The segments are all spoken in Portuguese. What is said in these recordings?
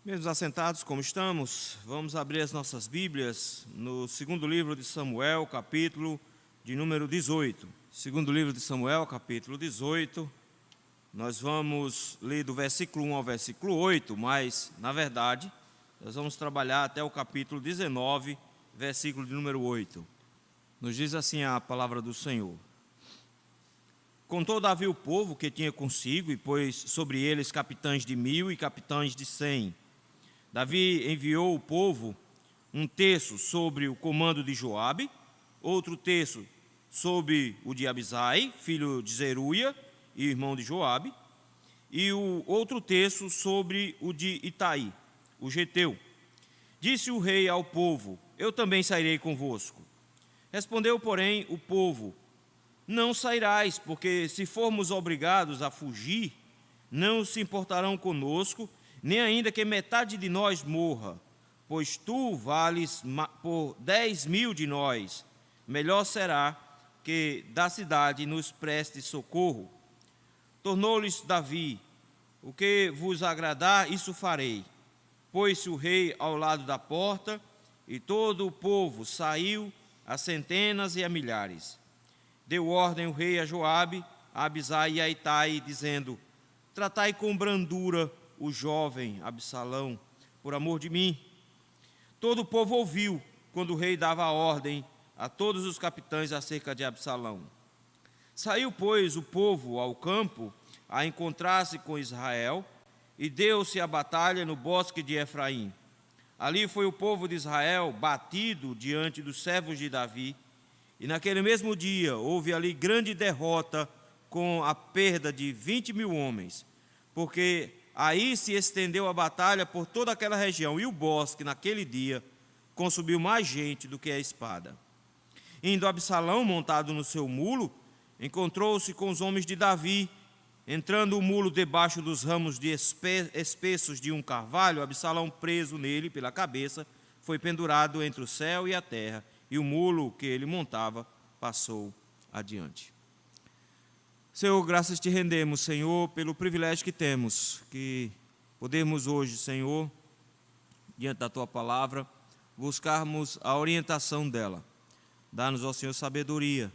Mesmo assentados como estamos, vamos abrir as nossas Bíblias no segundo livro de Samuel, capítulo de número 18. Segundo livro de Samuel, capítulo 18, nós vamos ler do versículo 1 ao versículo 8, mas, na verdade, nós vamos trabalhar até o capítulo 19, versículo de número 8. Nos diz assim a palavra do Senhor. Contou Davi o povo que tinha consigo, e pôs sobre eles capitães de 1000 e capitães de 100. Davi enviou o povo um terço sobre o comando de Joabe, outro terço sobre o de Abisai, filho de Zeruia e irmão de Joabe, e o outro terço sobre o de Itai, o geteu. Disse o rei ao povo: eu também sairei convosco. Respondeu, porém, o povo: não sairás, porque se formos obrigados a fugir, não se importarão conosco, nem ainda que metade de nós morra, pois tu vales por 10.000 de nós. Melhor será que da cidade nos preste socorro. Tornou-lhes Davi: o que vos agradar, isso farei. Pôs-se o rei ao lado da porta, e todo o povo saiu a centenas e a milhares. Deu ordem o rei a Joabe, a Abisai e a Itai, dizendo: tratai com brandura o jovem Absalão, por amor de mim. Todo o povo ouviu quando o rei dava a ordem a todos os capitães acerca de Absalão. Saiu, pois, o povo ao campo a encontrar-se com Israel, e deu-se a batalha no bosque de Efraim. Ali foi o povo de Israel batido diante dos servos de Davi, e naquele mesmo dia houve ali grande derrota, com a perda de 20.000 homens, porque aí se estendeu a batalha por toda aquela região, e o bosque, naquele dia, consumiu mais gente do que a espada. Indo Absalão, montado no seu mulo, encontrou-se com os homens de Davi. Entrando o mulo debaixo dos ramos de espessos de um carvalho, Absalão, preso nele pela cabeça, foi pendurado entre o céu e a terra, e o mulo que ele montava passou adiante. Senhor, graças te rendemos, Senhor, pelo privilégio que temos, que podemos hoje, Senhor, diante da Tua palavra, buscarmos a orientação dela. Dá-nos, ó Senhor, sabedoria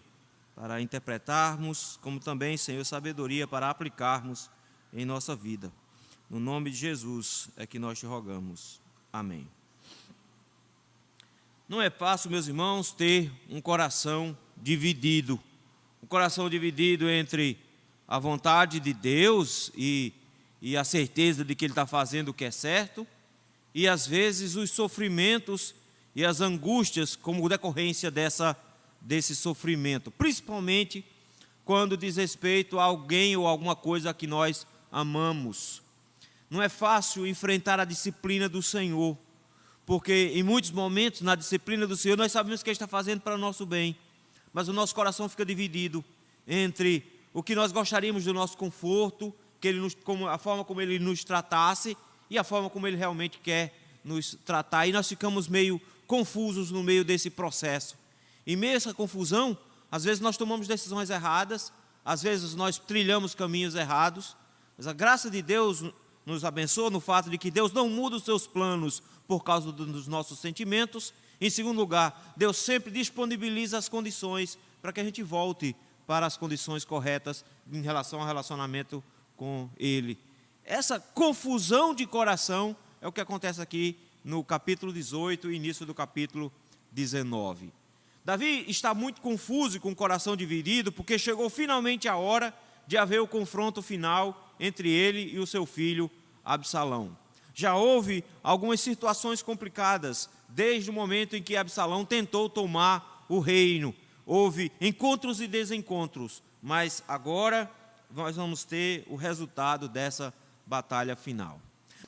para interpretarmos, como também, Senhor, sabedoria para aplicarmos em nossa vida. No nome de Jesus é que nós te rogamos. Amém. Não é fácil, meus irmãos, ter um coração dividido. Um coração dividido entre a vontade de Deus e a certeza de que Ele está fazendo o que é certo, e às vezes os sofrimentos e as angústias como decorrência desse sofrimento, principalmente quando diz respeito a alguém ou alguma coisa que nós amamos. Não é fácil enfrentar a disciplina do Senhor, porque em muitos momentos na disciplina do Senhor nós sabemos que Ele está fazendo para o nosso bem, mas o nosso coração fica dividido entre o que nós gostaríamos do nosso conforto, a forma como Ele nos tratasse e a forma como Ele realmente quer nos tratar, e nós ficamos meio confusos no meio desse processo. Em meio a essa confusão, às vezes nós tomamos decisões erradas, às vezes nós trilhamos caminhos errados, mas a graça de Deus nos abençoa no fato de que Deus não muda os seus planos por causa dos nossos sentimentos. Em segundo lugar, Deus sempre disponibiliza as condições para que a gente volte para as condições corretas em relação ao relacionamento com Ele. Essa confusão de coração é o que acontece aqui no capítulo 18 e início do capítulo 19. Davi está muito confuso e com o coração dividido, porque chegou finalmente a hora de haver o confronto final entre ele e o seu filho Absalão. Já houve algumas situações complicadas, desde o momento em que Absalão tentou tomar o reino. Houve encontros e desencontros, mas agora nós vamos ter o resultado dessa batalha final.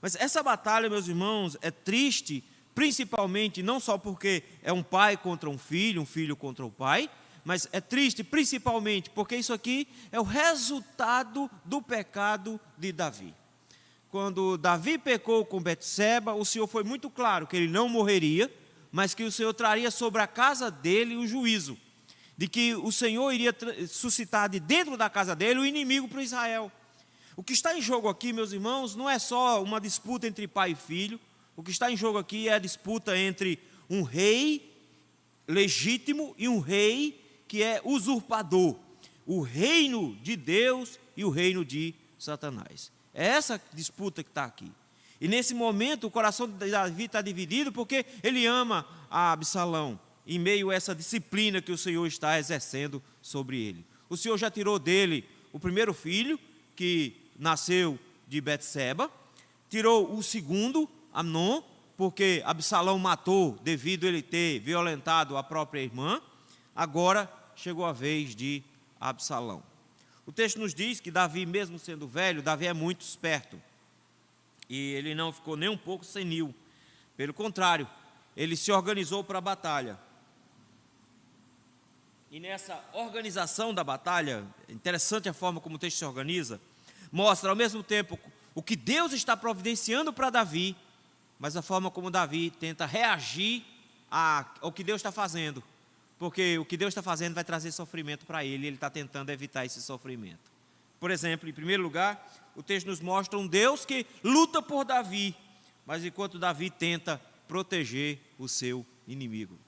Mas essa batalha, meus irmãos, é triste, principalmente não só porque é um pai contra um filho contra o pai, mas é triste principalmente porque isso aqui é o resultado do pecado de Davi. Quando Davi pecou com Betseba, o Senhor foi muito claro que ele não morreria, mas que o Senhor traria sobre a casa dele o juízo, de que o Senhor iria suscitar de dentro da casa dele o inimigo para Israel. O que está em jogo aqui, meus irmãos, não é só uma disputa entre pai e filho. O que está em jogo aqui é a disputa entre um rei legítimo e um rei que é usurpador. O reino de Deus e o reino de Satanás. É essa disputa que está aqui. E nesse momento o coração de Davi está dividido porque ele ama a Absalão, em meio a essa disciplina que o Senhor está exercendo sobre ele. O Senhor já tirou dele o primeiro filho, que nasceu de Betseba, tirou o segundo, Amnon, porque Absalão matou devido a ele ter violentado a própria irmã. Agora chegou a vez de Absalão. O texto nos diz que Davi, mesmo sendo velho, Davi é muito esperto. E ele não ficou nem um pouco senil. Pelo contrário, ele se organizou para a batalha. E nessa organização da batalha, interessante a forma como o texto se organiza, mostra ao mesmo tempo o que Deus está providenciando para Davi, mas a forma como Davi tenta reagir ao que Deus está fazendo. Porque o que Deus está fazendo vai trazer sofrimento para ele, e ele está tentando evitar esse sofrimento. Por exemplo, em primeiro lugar, o texto nos mostra um Deus que luta por Davi, mas enquanto Davi tenta proteger o seu inimigo.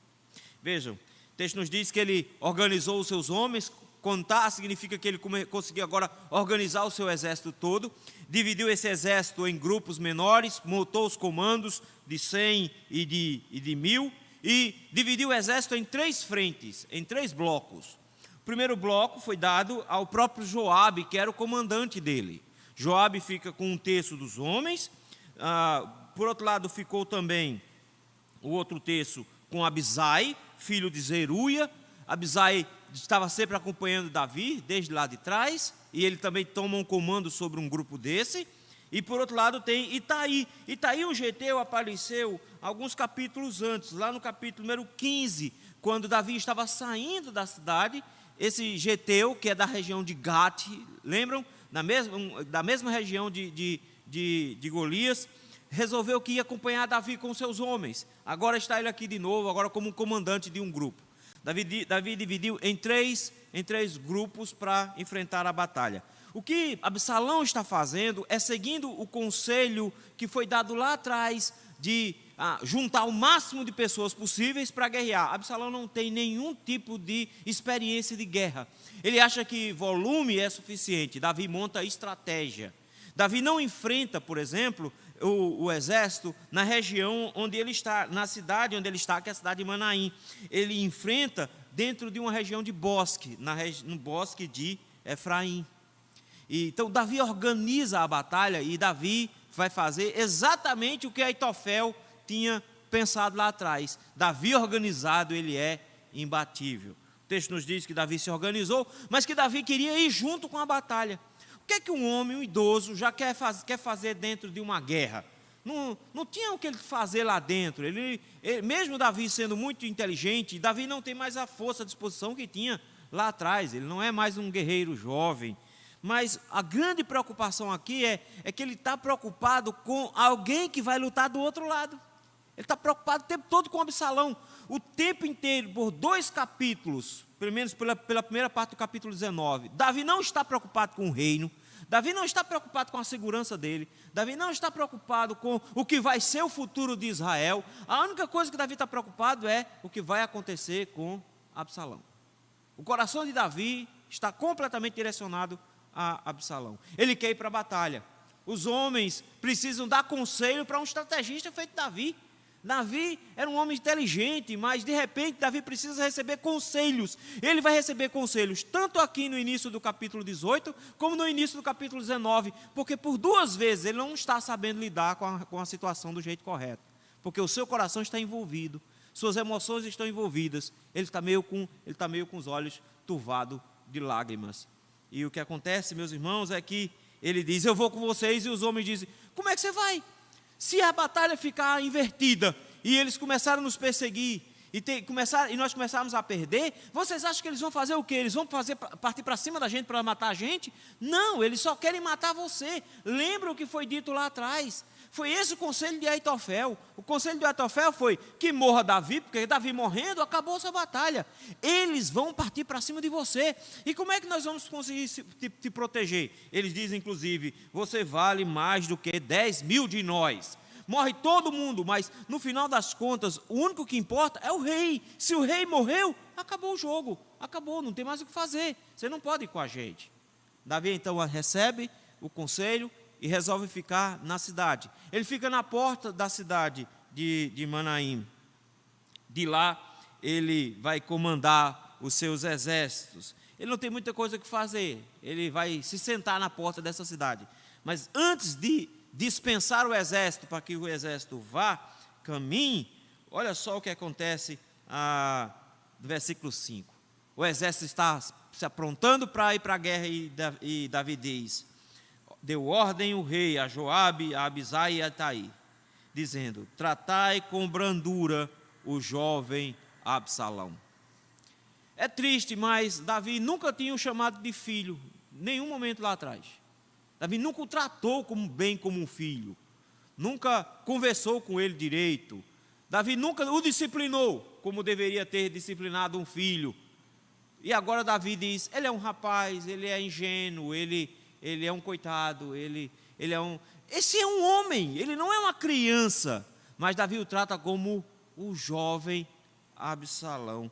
Vejam, o texto nos diz que ele organizou os seus homens. Contar significa que ele conseguiu agora organizar o seu exército todo, dividiu esse exército em grupos menores, montou os comandos de 100 e de 1000, e dividiu o exército em 3 frentes, em 3 blocos. O primeiro bloco foi dado ao próprio Joabe, que era o comandante dele. Joabe fica com 1/3 dos homens. Por outro lado ficou também o outro terço com Abisai, filho de Zeruia. Abisai estava sempre acompanhando Davi, desde lá de trás, e ele também toma um comando sobre um grupo desse. E por outro lado tem Itaí. Itaí, um geteu, apareceu alguns capítulos antes, lá no capítulo número 15, quando Davi estava saindo da cidade. Esse geteu, que é da região de Gate, lembram? Da mesma região de Golias, resolveu que ia acompanhar Davi com seus homens. Agora está ele aqui de novo, agora como um comandante de um grupo. Davi dividiu em três grupos para enfrentar a batalha. O que Absalão está fazendo é seguindo o conselho que foi dado lá atrás de juntar o máximo de pessoas possíveis para guerrear. Absalão não tem nenhum tipo de experiência de guerra. Ele acha que volume é suficiente. Davi monta estratégia. Davi não enfrenta, por exemplo, o exército na região onde ele está, na cidade onde ele está, que é a cidade de Manaim. Ele enfrenta dentro de uma região de bosque, no bosque de Efraim. Então Davi organiza a batalha, e Davi vai fazer exatamente o que Aitofel tinha pensado lá atrás. Davi organizado, ele é imbatível. O texto nos diz que Davi se organizou, mas que Davi queria ir junto com a batalha. O que é que um homem, um idoso, já quer fazer dentro de uma guerra? Não tinha o que ele fazer lá dentro. Mesmo Davi sendo muito inteligente, Davi não tem mais a força, a disposição que tinha lá atrás. Ele não é mais um guerreiro jovem. Mas a grande preocupação aqui é que ele está preocupado com alguém que vai lutar do outro lado. Ele está preocupado o tempo todo com Absalão. O tempo inteiro, por 2 capítulos, pelo menos pela primeira parte do capítulo 19, Davi não está preocupado com o reino. Davi não está preocupado com a segurança dele. Davi não está preocupado com o que vai ser o futuro de Israel. A única coisa que Davi está preocupado é o que vai acontecer com Absalão. O coração de Davi está completamente direcionado a Absalão. Ele quer ir para a batalha. Os homens precisam dar conselho para um estrategista feito Davi. Davi era um homem inteligente, mas de repente Davi precisa receber conselhos. Ele vai receber conselhos tanto aqui no início do capítulo 18, como no início do capítulo 19, porque por 2 vezes ele não está sabendo lidar com a situação do jeito correto, porque o seu coração está envolvido, suas emoções estão envolvidas, ele está meio com os olhos turvados de lágrimas. E o que acontece, meus irmãos, é que ele diz: eu vou com vocês, e os homens dizem: como é que você vai? Se a batalha ficar invertida e eles começaram a nos perseguir e nós começarmos a perder, vocês acham que eles vão fazer o quê? Eles vão partir para cima da gente para matar a gente? Não, eles só querem matar você. Lembra o que foi dito lá atrás? Foi esse o conselho de Aitofel. O conselho de Aitofel foi que morra Davi, porque Davi morrendo, acabou essa batalha. Eles vão partir para cima de você. E como é que nós vamos conseguir te proteger? Eles dizem, inclusive, você vale mais do que 10.000 de nós. Morre todo mundo, mas no final das contas, o único que importa é o rei. Se o rei morreu, acabou o jogo. Acabou, não tem mais o que fazer. Você não pode ir com a gente. Davi então recebe o conselho e resolve ficar na cidade. Ele fica na porta da cidade de Manaim. De lá, ele vai comandar os seus exércitos. Ele não tem muita coisa que fazer. Ele vai se sentar na porta dessa cidade. Mas antes de dispensar o exército para que o exército vá, caminhe, olha só o que acontece no versículo 5. O exército está se aprontando para ir para a guerra e Davi diz: deu ordem o rei a Joabe, a Abisai e a Itai, dizendo: tratai com brandura o jovem Absalão. É triste, mas Davi nunca tinha o chamado de filho, nenhum momento lá atrás. Davi nunca o tratou bem como um filho, nunca conversou com ele direito. Davi nunca o disciplinou como deveria ter disciplinado um filho. E agora Davi diz: ele é um rapaz, ele é ingênuo, ele é um coitado, esse é um homem, ele não é uma criança. Mas Davi o trata como o jovem Absalão.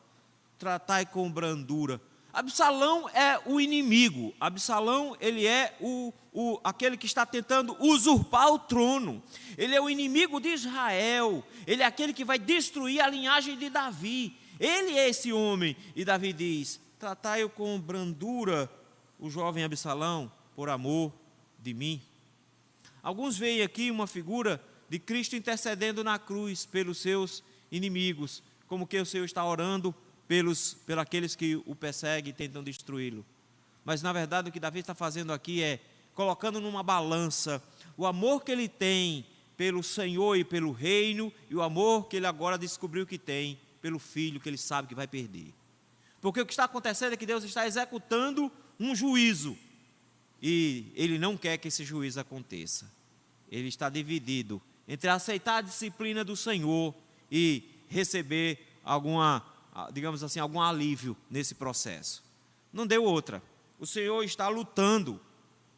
Tratai com brandura. Absalão é o inimigo. Absalão, ele é aquele que está tentando usurpar o trono. Ele é o inimigo de Israel. Ele é aquele que vai destruir a linhagem de Davi. Ele é esse homem. E Davi diz: tratai com brandura o jovem Absalão, por amor de mim. Alguns veem aqui uma figura de Cristo intercedendo na cruz pelos seus inimigos, como que o Senhor está orando pelos aqueles que o perseguem e tentam destruí-lo. Mas na verdade o que Davi está fazendo aqui é colocando numa balança o amor que ele tem pelo Senhor e pelo reino, e o amor que ele agora descobriu que tem pelo filho que ele sabe que vai perder. Porque o que está acontecendo é que Deus está executando um juízo, e ele não quer que esse juízo aconteça. Ele está dividido entre aceitar a disciplina do Senhor e receber algum alívio nesse processo. Não deu outra. O Senhor está lutando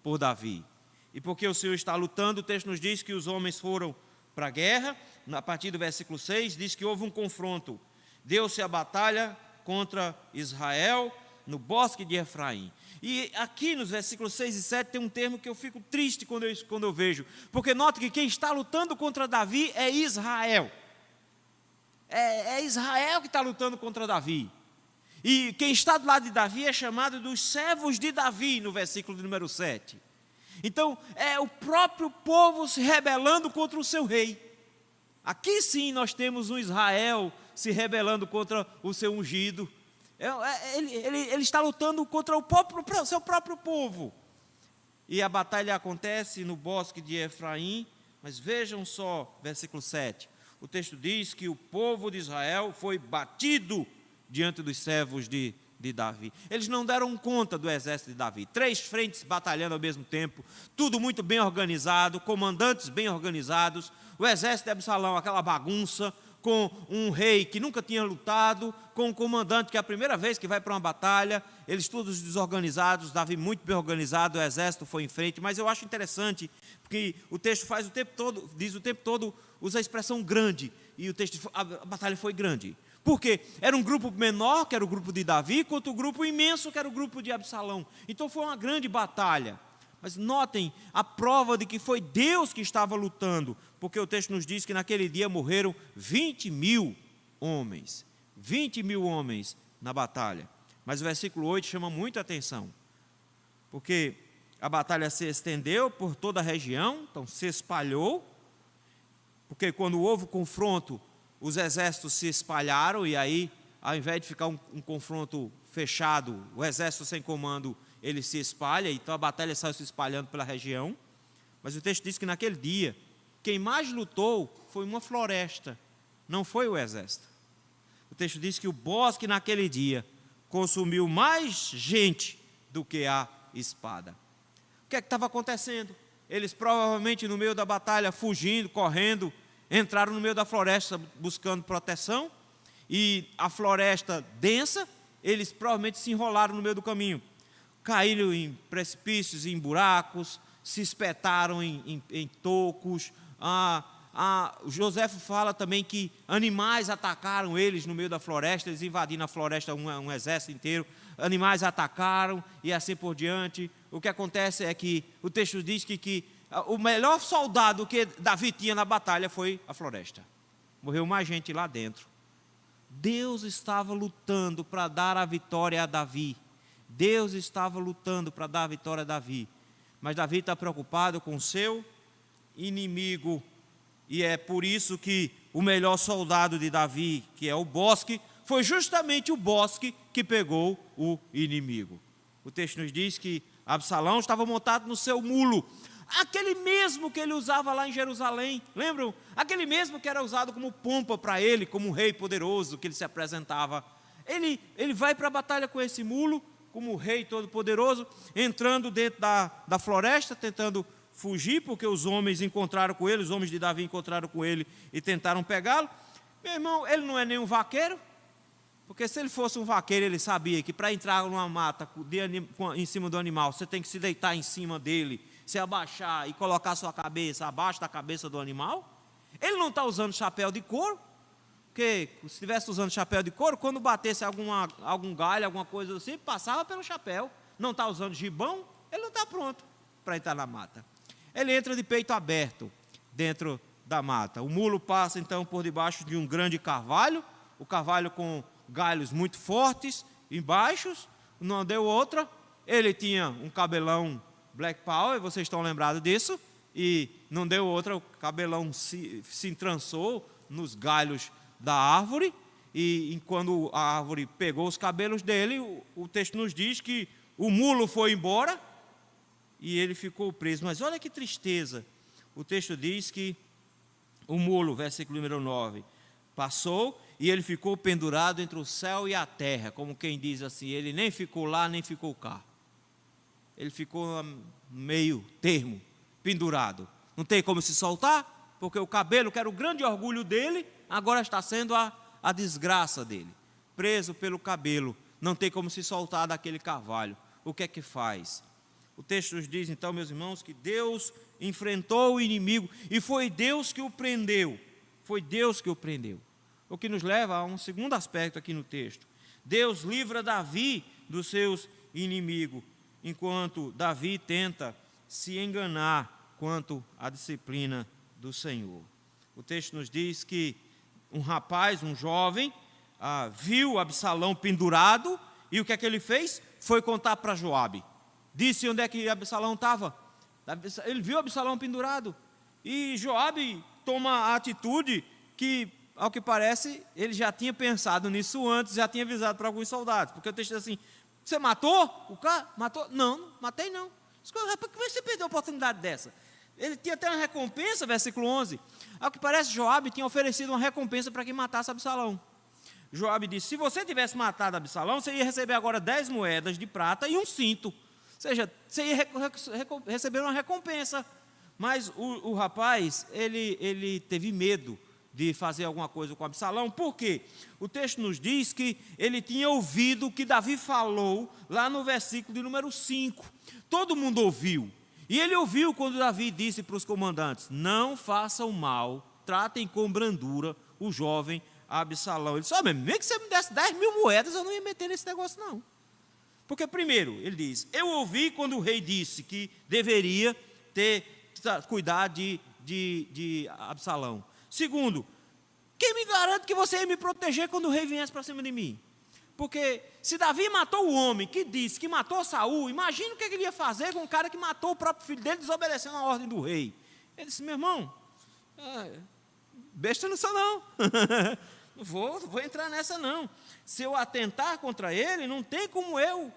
por Davi. E porque o Senhor está lutando, o texto nos diz que os homens foram para a guerra. A partir do versículo 6, diz que houve um confronto. Deu-se a batalha contra Israel no bosque de Efraim. E aqui nos versículos 6 e 7 tem um termo que eu fico triste quando eu vejo. Porque note que quem está lutando contra Davi é Israel. É Israel que está lutando contra Davi. E quem está do lado de Davi é chamado dos servos de Davi, no versículo número 7. Então, é o próprio povo se rebelando contra o seu rei. Aqui sim nós temos um Israel se rebelando contra o seu ungido. Ele está lutando contra o seu próprio povo. E a batalha acontece no bosque de Efraim. Mas vejam só, versículo 7. O texto diz que o povo de Israel foi batido diante dos servos de Davi. Eles não deram conta do exército de Davi. 3 frentes batalhando ao mesmo tempo, tudo muito bem organizado, comandantes bem organizados. O exército de Absalão, aquela bagunça, com um rei que nunca tinha lutado, com um comandante que é a primeira vez que vai para uma batalha, eles todos desorganizados, Davi muito bem organizado, o exército foi em frente. Mas eu acho interessante, porque o texto diz o tempo todo, usa a expressão grande, e o texto, a batalha foi grande. Por quê? Era um grupo menor, que era o grupo de Davi, contra o grupo imenso, que era o grupo de Absalão. Então foi uma grande batalha. Mas notem a prova de que foi Deus que estava lutando, porque o texto nos diz que naquele dia morreram 20.000 homens. 20.000 homens na batalha. Mas o versículo 8 chama muita atenção, porque a batalha se estendeu por toda a região, então se espalhou, porque quando houve confronto, os exércitos se espalharam, e aí, ao invés de ficar um confronto fechado, o exército sem comando, ele se espalha, então a batalha saiu se espalhando pela região. Mas o texto diz que naquele dia, quem mais lutou foi uma floresta, não foi o exército. O texto diz que o bosque naquele dia consumiu mais gente do que a espada. O que é que estava acontecendo? eles provavelmente no meio da batalha, fugindo, correndo, entraram no meio da floresta buscando proteção, e a floresta densa, eles provavelmente se enrolaram no meio do caminho, caíram em precipícios, em buracos, se espetaram em tocos. O José fala também que animais atacaram eles no meio da floresta, eles invadiram a floresta, um exército inteiro, animais atacaram e assim por diante. O que acontece é que o texto diz que o melhor soldado que Davi tinha na batalha foi a floresta. Morreu mais gente lá dentro. Deus estava lutando para dar a vitória a Davi. Deus estava lutando para dar a vitória a Davi. Mas Davi está preocupado com o seu inimigo. E é por isso que o melhor soldado de Davi, que é o bosque, foi justamente o bosque que pegou o inimigo. O texto nos diz que Absalão estava montado no seu mulo, aquele mesmo que ele usava lá em Jerusalém, lembram? Aquele mesmo que era usado como pompa para ele, como um rei poderoso que ele se apresentava. Ele vai para a batalha com esse mulo, como rei todo-poderoso, entrando dentro da floresta, tentando fugir, porque os homens encontraram com ele, os homens de Davi encontraram com ele e tentaram pegá-lo. Meu irmão, ele não é nem um vaqueiro, porque se ele fosse um vaqueiro, ele sabia que para entrar numa mata em cima do animal, você tem que se deitar em cima dele, se abaixar e colocar sua cabeça abaixo da cabeça do animal. Ele não está usando chapéu de couro, porque se estivesse usando chapéu de couro, quando batesse algum galho, alguma coisa assim, passava pelo chapéu. Não está usando gibão, ele não está pronto para entrar na mata. Ele entra de peito aberto dentro da mata. O mulo passa então por debaixo de um grande carvalho, o carvalho com galhos muito fortes embaixo, não deu outra. Ele tinha um cabelão Black Power, vocês estão lembrados disso, e não deu outra, o cabelão se entrançou nos galhos da árvore, e quando a árvore pegou os cabelos dele, o texto nos diz que o mulo foi embora e ele ficou preso. Mas olha que tristeza, o texto diz que o mulo, versículo número 9, passou e ele ficou pendurado entre o céu e a terra, como quem diz assim, ele nem ficou lá, nem ficou cá. Ele ficou meio termo, pendurado. Não tem como se soltar, porque o cabelo, que era o grande orgulho dele, agora está sendo a desgraça dele. Preso pelo cabelo, não tem como se soltar daquele carvalho. O que é que faz? O texto nos diz então, meus irmãos, que Deus enfrentou o inimigo e foi Deus que o prendeu. Foi Deus que o prendeu. O que nos leva a um segundo aspecto aqui no texto. Deus livra Davi dos seus inimigos, enquanto Davi tenta se enganar quanto à disciplina do Senhor. O texto nos diz que um rapaz, um jovem, viu Absalão pendurado, e o que é que ele fez? Foi contar para Joabe. Disse onde é que Absalão estava. Ele viu Absalão pendurado, e Joabe toma a atitude que, ao que parece, ele já tinha pensado nisso antes, já tinha avisado para alguns soldados, porque o texto diz assim: você matou o cara? Matou? Não, matei não. Rapaz, como é que você perdeu a oportunidade dessa? Ele tinha até uma recompensa, versículo 11. Ao que parece, Joabe tinha oferecido uma recompensa para quem matasse Absalão. Joabe disse: se você tivesse matado Absalão, você ia receber agora 10 moedas de prata e um cinto. Ou seja, você ia receber uma recompensa. Mas o rapaz, ele teve medo de fazer alguma coisa com Absalão. Por quê? O texto nos diz que ele tinha ouvido o que Davi falou lá no versículo de número 5. Todo mundo ouviu. E ele ouviu quando Davi disse para os comandantes: não façam mal, tratem com brandura o jovem Absalão. Ele disse: mesmo que você me desse 10 mil moedas, eu não ia meter nesse negócio não. Porque primeiro, ele diz: eu ouvi quando o rei disse que deveria cuidar de Absalão. Segundo, quem me garante que você ia me proteger quando o rei viesse para cima de mim? Porque se Davi matou o homem que disse que matou Saul, imagina o que ele ia fazer com o cara que matou o próprio filho dele, desobedecendo a ordem do rei. Ele disse: meu irmão, besta não sou não. Não vou entrar nessa não. Se eu atentar contra ele, não tem como eu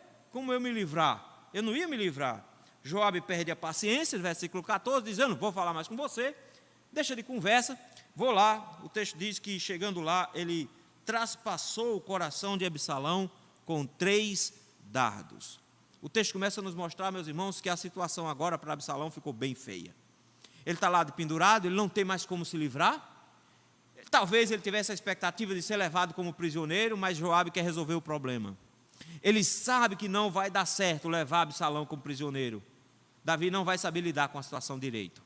me livrar. Eu não ia me livrar. Joabe perde a paciência, versículo 14, dizendo: não vou falar mais com você, deixa de conversa, vou lá. O texto diz que chegando lá, ele traspassou o coração de Absalão com 3 dardos. o texto começa a nos mostrar, meus irmãos, que a situação agora para Absalão ficou bem feia. Ele está lá pendurado, ele não tem mais como se livrar. Talvez ele tivesse a expectativa de ser levado como prisioneiro, mas Joabe quer resolver o problema. Ele sabe que não vai dar certo levar Absalão como prisioneiro. Davi não vai saber lidar com a situação direito.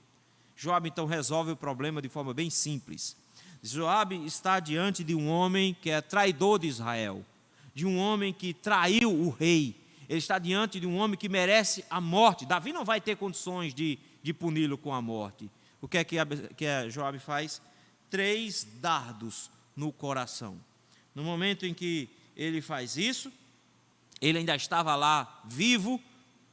Joabe então resolve o problema de forma bem simples. Joabe está diante de um homem que é traidor de Israel, de um homem que traiu o rei. Ele está diante de um homem que merece a morte. Davi não vai ter condições de puni-lo com a morte. O que é que Joabe faz? 3 dardos no coração. No momento em que ele faz isso, ele ainda estava lá vivo,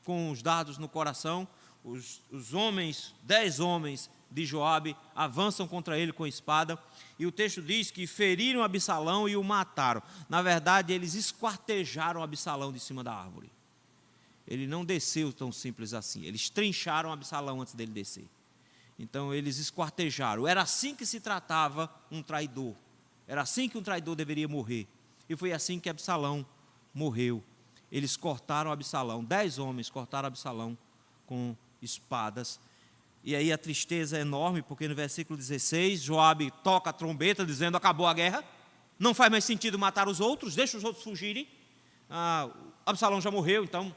com os dardos no coração. Os homens, 10 homens de Joabe, avançam contra ele com espada, e o texto diz que feriram Absalão e o mataram. Na verdade, eles esquartejaram Absalão de cima da árvore. Ele não desceu tão simples assim, eles trincharam Absalão antes dele descer. Então eles esquartejaram. Era assim que se tratava um traidor, era assim que um traidor deveria morrer, e foi assim que Absalão morreu. Eles cortaram Absalão, 10 homens cortaram Absalão com espadas. E aí a tristeza é enorme, porque no versículo 16, Joabe toca a trombeta dizendo: acabou a guerra, não faz mais sentido matar os outros, deixa os outros fugirem. Absalão já morreu, então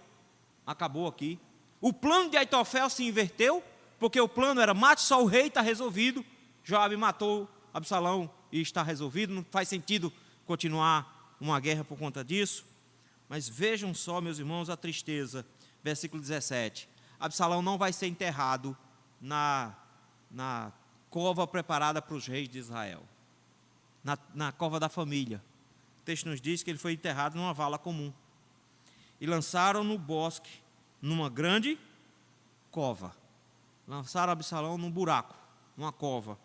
acabou aqui. O plano de Aitofel se inverteu, porque o plano era: mate só o rei, está resolvido. Joabe matou Absalão e está resolvido, não faz sentido continuar uma guerra por conta disso. Mas vejam só, meus irmãos, a tristeza. Versículo 17, Absalão não vai ser enterrado na cova preparada para os reis de Israel, na cova da família. O texto nos diz que ele foi enterrado numa vala comum, e lançaram no bosque, numa grande cova. Lançaram Absalão num buraco, numa cova,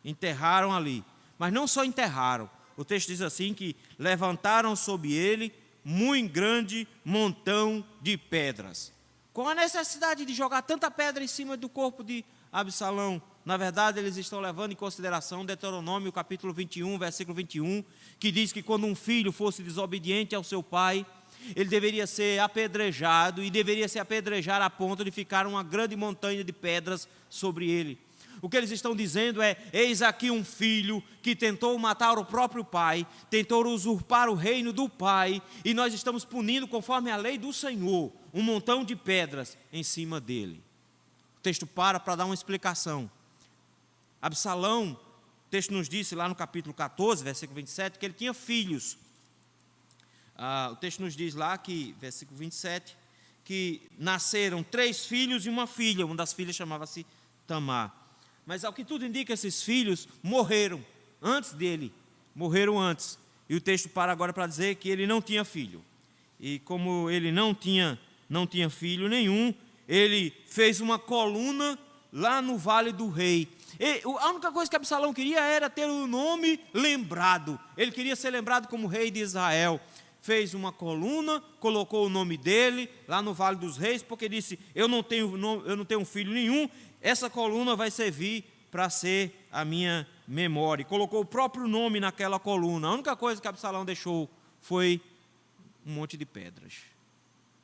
enterraram ali. Mas não só enterraram, o texto diz assim, que levantaram sobre ele muito grande montão de pedras. Qual a necessidade de jogar tanta pedra em cima do corpo de Absalão? Na verdade, eles estão levando em consideração Deuteronômio capítulo 21, versículo 21, que diz que quando um filho fosse desobediente ao seu pai, ele deveria ser apedrejado, e deveria se apedrejar a ponto de ficar uma grande montanha de pedras sobre ele. O que eles estão dizendo é: eis aqui um filho que tentou matar o próprio pai, tentou usurpar o reino do pai, e nós estamos punindo conforme a lei do Senhor, um montão de pedras em cima dele. O texto para dar uma explicação. Absalão, o texto nos disse lá no capítulo 14, versículo 27, que ele tinha filhos. O texto nos diz lá que, versículo 27, que nasceram 3 filhos e uma filha. Uma das filhas chamava-se Tamar. Mas ao que tudo indica, esses filhos morreram antes dele, morreram antes. E o texto para agora para dizer que ele não tinha filho. E como ele não tinha filho nenhum, ele fez uma coluna lá no Vale do Rei. E a única coisa que Absalão queria era ter o nome lembrado. Ele queria ser lembrado como rei de Israel. Fez uma coluna, colocou o nome dele lá no Vale dos Reis, porque disse: eu não tenho filho nenhum, essa coluna vai servir para ser a minha memória. E colocou o próprio nome naquela coluna. A única coisa que Absalão deixou foi um monte de pedras.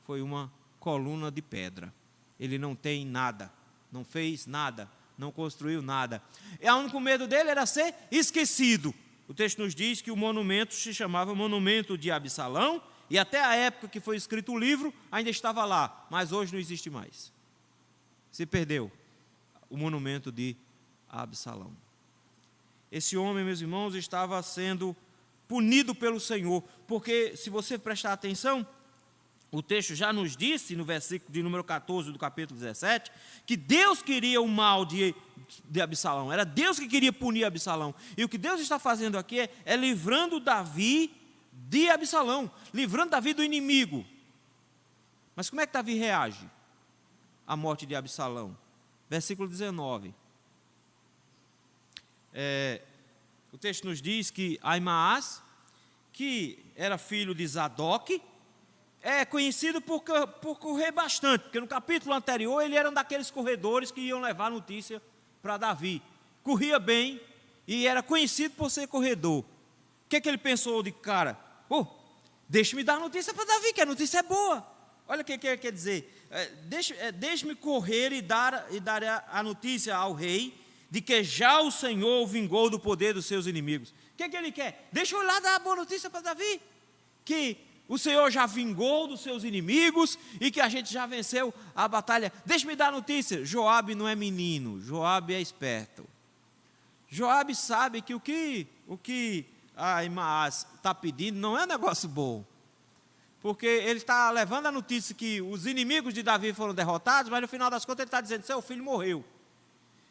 Foi uma coluna de pedra. Ele não tem nada, não fez nada, não construiu nada. E o único medo dele era ser esquecido. O texto nos diz que o monumento se chamava Monumento de Absalão, e até a época que foi escrito o livro ainda estava lá, mas hoje não existe mais. Se perdeu o monumento de Absalão. Esse homem, meus irmãos, estava sendo punido pelo Senhor, porque se você prestar atenção, o texto já nos disse no versículo de número 14 do capítulo 17, que Deus queria o mal de Absalão, era Deus que queria punir Absalão, e o que Deus está fazendo aqui é livrando Davi de Absalão, livrando Davi do inimigo. Mas como é que Davi reage à morte de Absalão? Versículo 19, o texto nos diz que Aimaas, que era filho de Zadok, é conhecido por correr bastante, porque no capítulo anterior ele era um daqueles corredores que iam levar notícia para Davi. Corria bem e era conhecido por ser corredor. O que ele pensou de cara? Deixa-me dar notícia para Davi, que a notícia é boa. Olha o que ele quer dizer. Deixe-me correr e dar a notícia ao rei de que já o Senhor o vingou do poder dos seus inimigos. O que ele quer? Deixa eu lá dar a boa notícia para Davi, que o Senhor já vingou dos seus inimigos e que a gente já venceu a batalha. Deixa-me dar a notícia. Joabe não é menino, Joabe é esperto. Joabe sabe que o que Ahimaaz está pedindo não é um negócio bom, porque ele está levando a notícia que os inimigos de Davi foram derrotados, mas no final das contas ele está dizendo que seu filho morreu.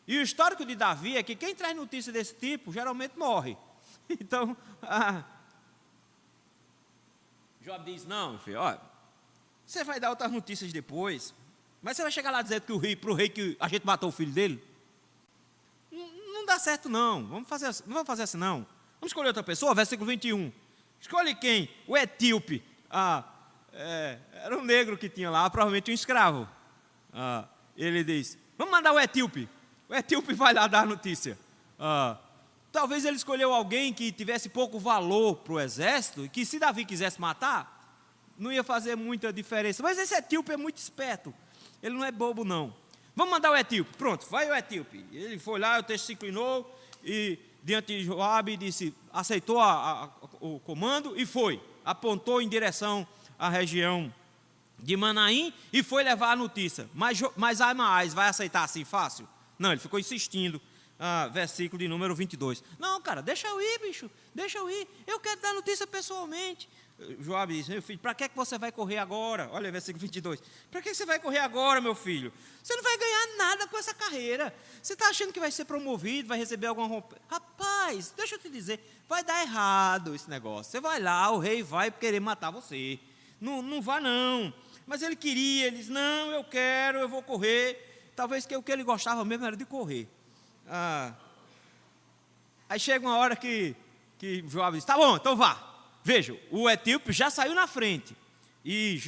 E o histórico de Davi é que quem traz notícia desse tipo geralmente morre. Então, Joabe diz: não, meu filho, olha, você vai dar outras notícias depois, mas você vai chegar lá dizendo para o rei que a gente matou o filho dele? Não dá certo não, não vamos fazer assim não. Vamos escolher outra pessoa, versículo 21. Escolhe quem? O etíope. Era um negro que tinha lá, provavelmente um escravo. Ele diz: vamos mandar o etíope. O etíope vai lá dar a notícia. Talvez ele escolheu alguém que tivesse pouco valor para o exército, e que se Davi quisesse matar, não ia fazer muita diferença. Mas esse etíope é muito esperto, ele não é bobo não. Vamos mandar o etíope. Pronto, vai o etíope. Ele foi lá, o texto se inclinou e diante de Joabe disse, aceitou o comando e foi. Apontou em direção à região de Manaim e foi levar a notícia. Mas Ahimaaz vai aceitar assim fácil? Não, ele ficou insistindo. Versículo de número 22. Não, cara, deixa eu ir, bicho, deixa eu ir. Eu quero dar notícia pessoalmente. Joabe disse: meu filho, para que você vai correr agora? Olha, versículo 22. Para que você vai correr agora, meu filho? Você não vai ganhar nada com essa carreira. Você está achando que vai ser promovido, vai receber alguma roupa? Rapaz, deixa eu te dizer, vai dar errado esse negócio. Você vai lá, o rei vai querer matar você. Não vá não. Mas ele queria, ele disse: não, eu quero, eu vou correr. Talvez que o que ele gostava mesmo era de correr. Aí chega uma hora que Joabe diz: tá bom, então vá. Veja, o etíope já saiu na frente e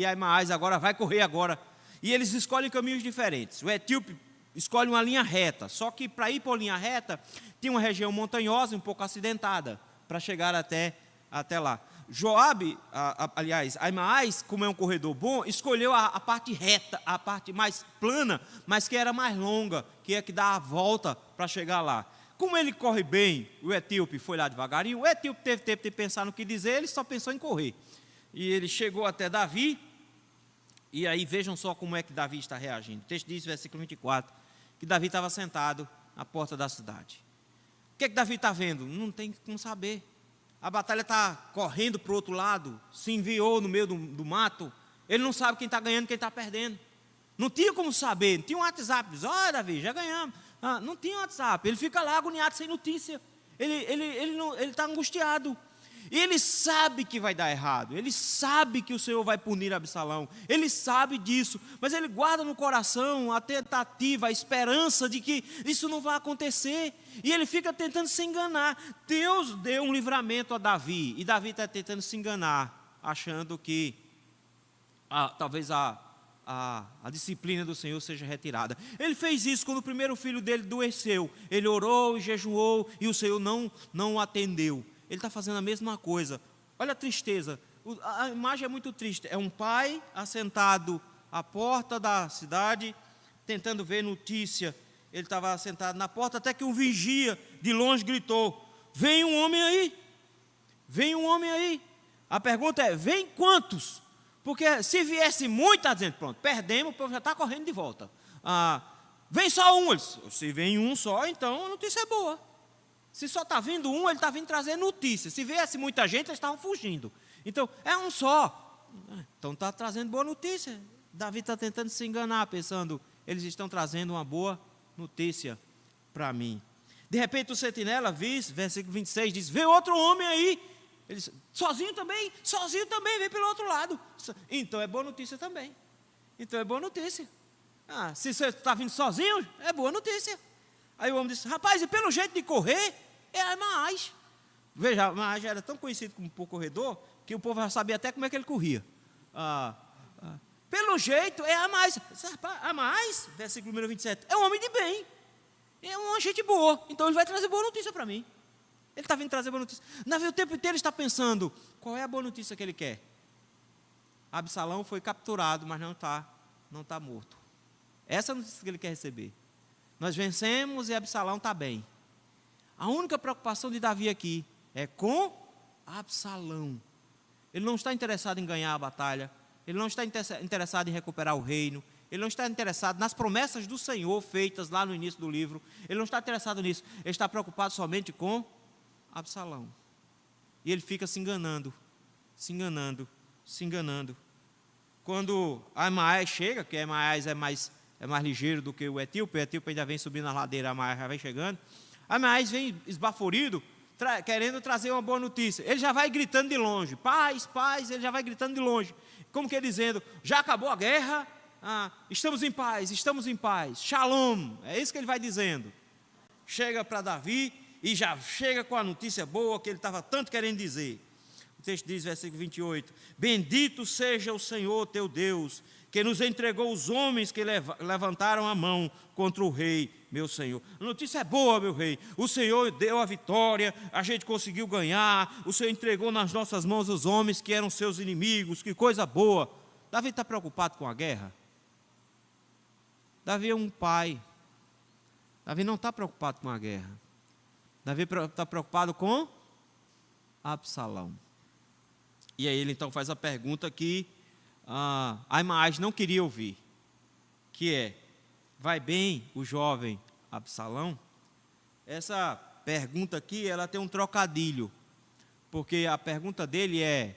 Ahimaaz agora vai correr agora. E eles escolhem caminhos diferentes. O etíope escolhe uma linha reta, só que para ir por linha reta tinha uma região montanhosa, um pouco acidentada, para chegar até lá. Joabe, aliás, Ahimaaz, como é um corredor bom, escolheu a parte reta, a parte mais plana, mas que era mais longa, que é que dá a volta para chegar lá. Como ele corre bem, o etíope foi lá devagarinho, o etíope teve tempo de pensar no que dizer, ele só pensou em correr. E ele chegou até Davi, e aí vejam só como é que Davi está reagindo. O texto diz, versículo 24, que Davi estava sentado à porta da cidade. O que Davi está vendo? Não tem como saber. A batalha está correndo para o outro lado, se enviou no meio do mato, ele não sabe quem está ganhando, quem está perdendo. Não tinha como saber, não tinha um WhatsApp, diz: olha Davi, já ganhamos. Não tinha WhatsApp, ele fica lá agoniado, sem notícia, ele está angustiado. E ele sabe que vai dar errado, ele sabe que o Senhor vai punir Absalão, ele sabe disso, mas ele guarda no coração a tentativa, a esperança de que isso não vai acontecer, e ele fica tentando se enganar. Deus deu um livramento a Davi, e Davi está tentando se enganar, achando que talvez a disciplina do Senhor seja retirada. Ele fez isso quando o primeiro filho dele adoeceu, ele orou e jejuou, e o Senhor não o atendeu. Ele está fazendo a mesma coisa. Olha a tristeza, a imagem é muito triste. É um pai assentado à porta da cidade, tentando ver notícia. Ele estava sentado na porta, até que um vigia de longe gritou: vem um homem aí, vem um homem aí. A pergunta é: vem quantos? Porque se viesse muito, está dizendo, pronto, perdemos, o povo já está correndo de volta. Vem só um. Se vem um só, então a notícia é boa. Se só está vindo um, ele está vindo trazer notícia. Se viesse muita gente, eles estavam fugindo. Então, é um só. Então está trazendo boa notícia. Davi está tentando se enganar, pensando, eles estão trazendo uma boa notícia para mim. De repente o sentinela, versículo 26, diz: vê outro homem aí. Ele diz: sozinho também, vem pelo outro lado. Então é boa notícia também. Então é boa notícia. Se você está vindo sozinho, é boa notícia. Aí o homem disse: rapaz, e pelo jeito de correr, é Ahimaaz. Veja, Ahimaaz já era tão conhecido como corredor, que o povo já sabia até como é que ele corria. Pelo jeito, é Ahimaaz. Ahimaaz, versículo número 27, é um homem de bem, é uma gente boa, então ele vai trazer boa notícia para mim. Ele está vindo trazer boa notícia. O tempo inteiro está pensando, qual é a boa notícia que ele quer? Absalão foi capturado, mas não está morto. Essa é a notícia que ele quer receber. Nós vencemos e Absalão está bem. A única preocupação de Davi aqui é com Absalão. Ele não está interessado em ganhar a batalha, ele não está interessado em recuperar o reino, ele não está interessado nas promessas do Senhor feitas lá no início do livro, ele não está interessado nisso, ele está preocupado somente com Absalão. E ele fica se enganando. Quando Aimaas chega, que Aimaas é mais ligeiro do que o etíope ainda vem subindo na ladeira, Aimaas já vem chegando. Aimaas vem esbaforido, querendo trazer uma boa notícia. Ele já vai gritando de longe, paz, paz, ele já vai gritando de longe. Como que ele dizendo, já acabou a guerra, estamos em paz, shalom, é isso que ele vai dizendo. Chega para Davi e já chega com a notícia boa que ele estava tanto querendo dizer. O texto diz, versículo 28, bendito seja o Senhor teu Deus, que nos entregou os homens que levantaram a mão contra o rei, meu Senhor. A notícia é boa, meu rei, o Senhor deu a vitória, a gente conseguiu ganhar, o Senhor entregou nas nossas mãos os homens que eram seus inimigos, que coisa boa. Davi está preocupado com a guerra? Davi é um pai, Davi não está preocupado com a guerra, Davi está preocupado com Absalão. E aí ele então faz a pergunta que Aimaas não queria ouvir, que é, vai bem o jovem Absalão? Essa pergunta aqui, ela tem um trocadilho, porque a pergunta dele é,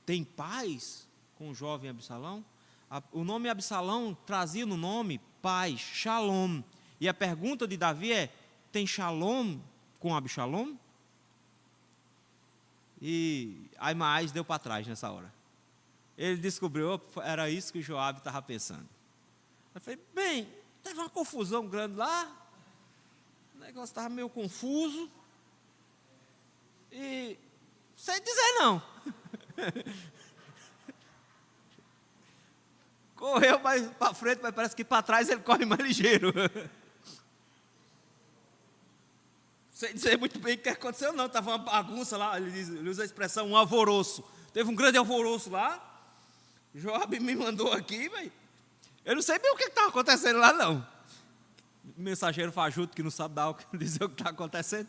tem paz com o jovem Absalão? O nome Absalão trazia no nome paz, shalom, e a pergunta de Davi é, tem shalom com Absalão? E Aimaas deu para trás nessa hora. Ele descobriu, era isso que Joabe estava pensando. Eu falei, bem, teve uma confusão grande lá, o negócio estava meio confuso, e sem dizer não. Correu mais para frente, mas parece que para trás ele corre mais ligeiro. Sem dizer muito bem o que aconteceu, não. Estava uma bagunça lá, ele usa a expressão, um alvoroço. Teve um grande alvoroço lá. Joabe me mandou aqui, mas eu não sei bem o que estava acontecendo lá, não. Mensageiro fajuto que não sabe dizer o que está acontecendo.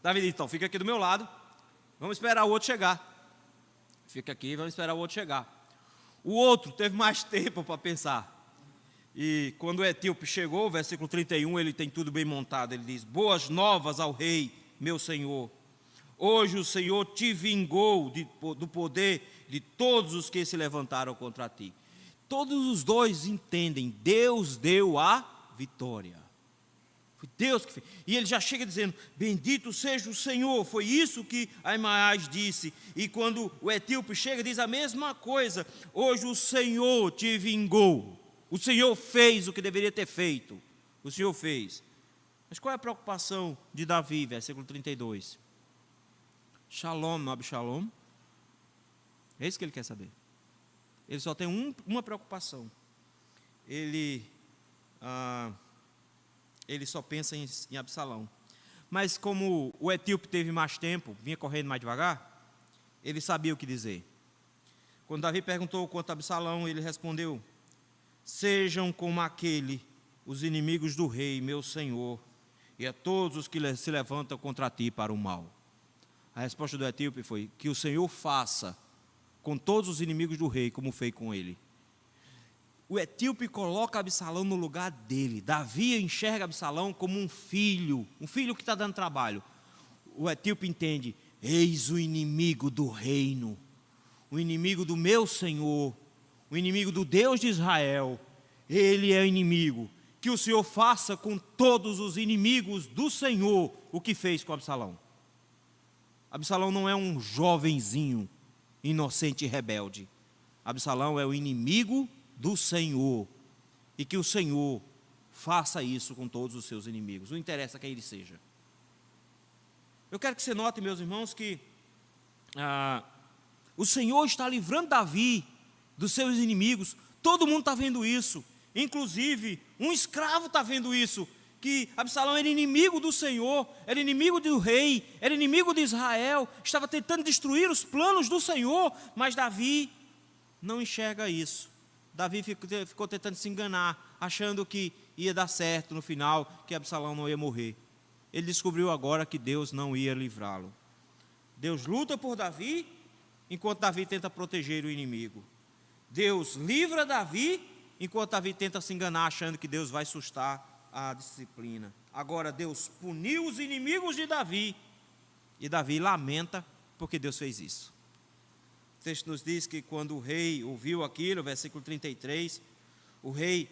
Davi disse, então, fica aqui do meu lado, vamos esperar o outro chegar. Fica aqui, vamos esperar o outro chegar. O outro teve mais tempo para pensar. E quando o etíope chegou, versículo 31, ele tem tudo bem montado. Ele diz, boas novas ao rei, meu senhor. Hoje o Senhor te vingou do poder de todos os que se levantaram contra ti. Todos os dois entendem, Deus deu a vitória. Foi Deus que fez. E ele já chega dizendo, bendito seja o Senhor. Foi isso que Aimaas disse. E quando o etíope chega, diz a mesma coisa. Hoje o Senhor te vingou. O Senhor fez o que deveria ter feito. O Senhor fez. Mas qual é a preocupação de Davi, versículo 32? Shalom, não Absalom. É isso que ele quer saber. Ele só tem uma preocupação. Ele só pensa em Absalão. Mas como o etíope teve mais tempo, vinha correndo mais devagar, ele sabia o que dizer. Quando Davi perguntou quanto a Absalão, ele respondeu, sejam como os inimigos do rei, meu senhor, e a todos os que se levantam contra ti para o mal. A resposta do etíope foi, que o Senhor faça com todos os inimigos do rei, como fez com ele. O etíope coloca Absalão no lugar dele. Davi enxerga Absalão como um filho que está dando trabalho. O etíope entende, eis o inimigo do reino, o inimigo do meu Senhor, o inimigo do Deus de Israel. Ele é o inimigo. Que o Senhor faça com todos os inimigos do Senhor o que fez com Absalão. Absalão não é um jovenzinho inocente e rebelde. Absalão é o inimigo do Senhor. E que o Senhor faça isso com todos os seus inimigos. Não interessa quem ele seja. Eu quero que você note, meus irmãos, que o Senhor está livrando Davi dos seus inimigos. Todo mundo está vendo isso. Inclusive, um escravo está vendo isso. que Absalão era inimigo do Senhor, era inimigo do rei, era inimigo de Israel, estava tentando destruir os planos do Senhor, mas Davi não enxerga isso. Davi ficou tentando se enganar, achando que ia dar certo no final, que Absalão não ia morrer. Ele descobriu agora que Deus não ia livrá-lo. Deus luta por Davi, enquanto Davi tenta proteger o inimigo. Deus livra Davi, enquanto Davi tenta se enganar, achando que Deus vai sustar a disciplina. Agora Deus puniu os inimigos de Davi, e Davi lamenta porque Deus fez isso. O texto nos diz que quando o rei ouviu aquilo, versículo 33, o rei,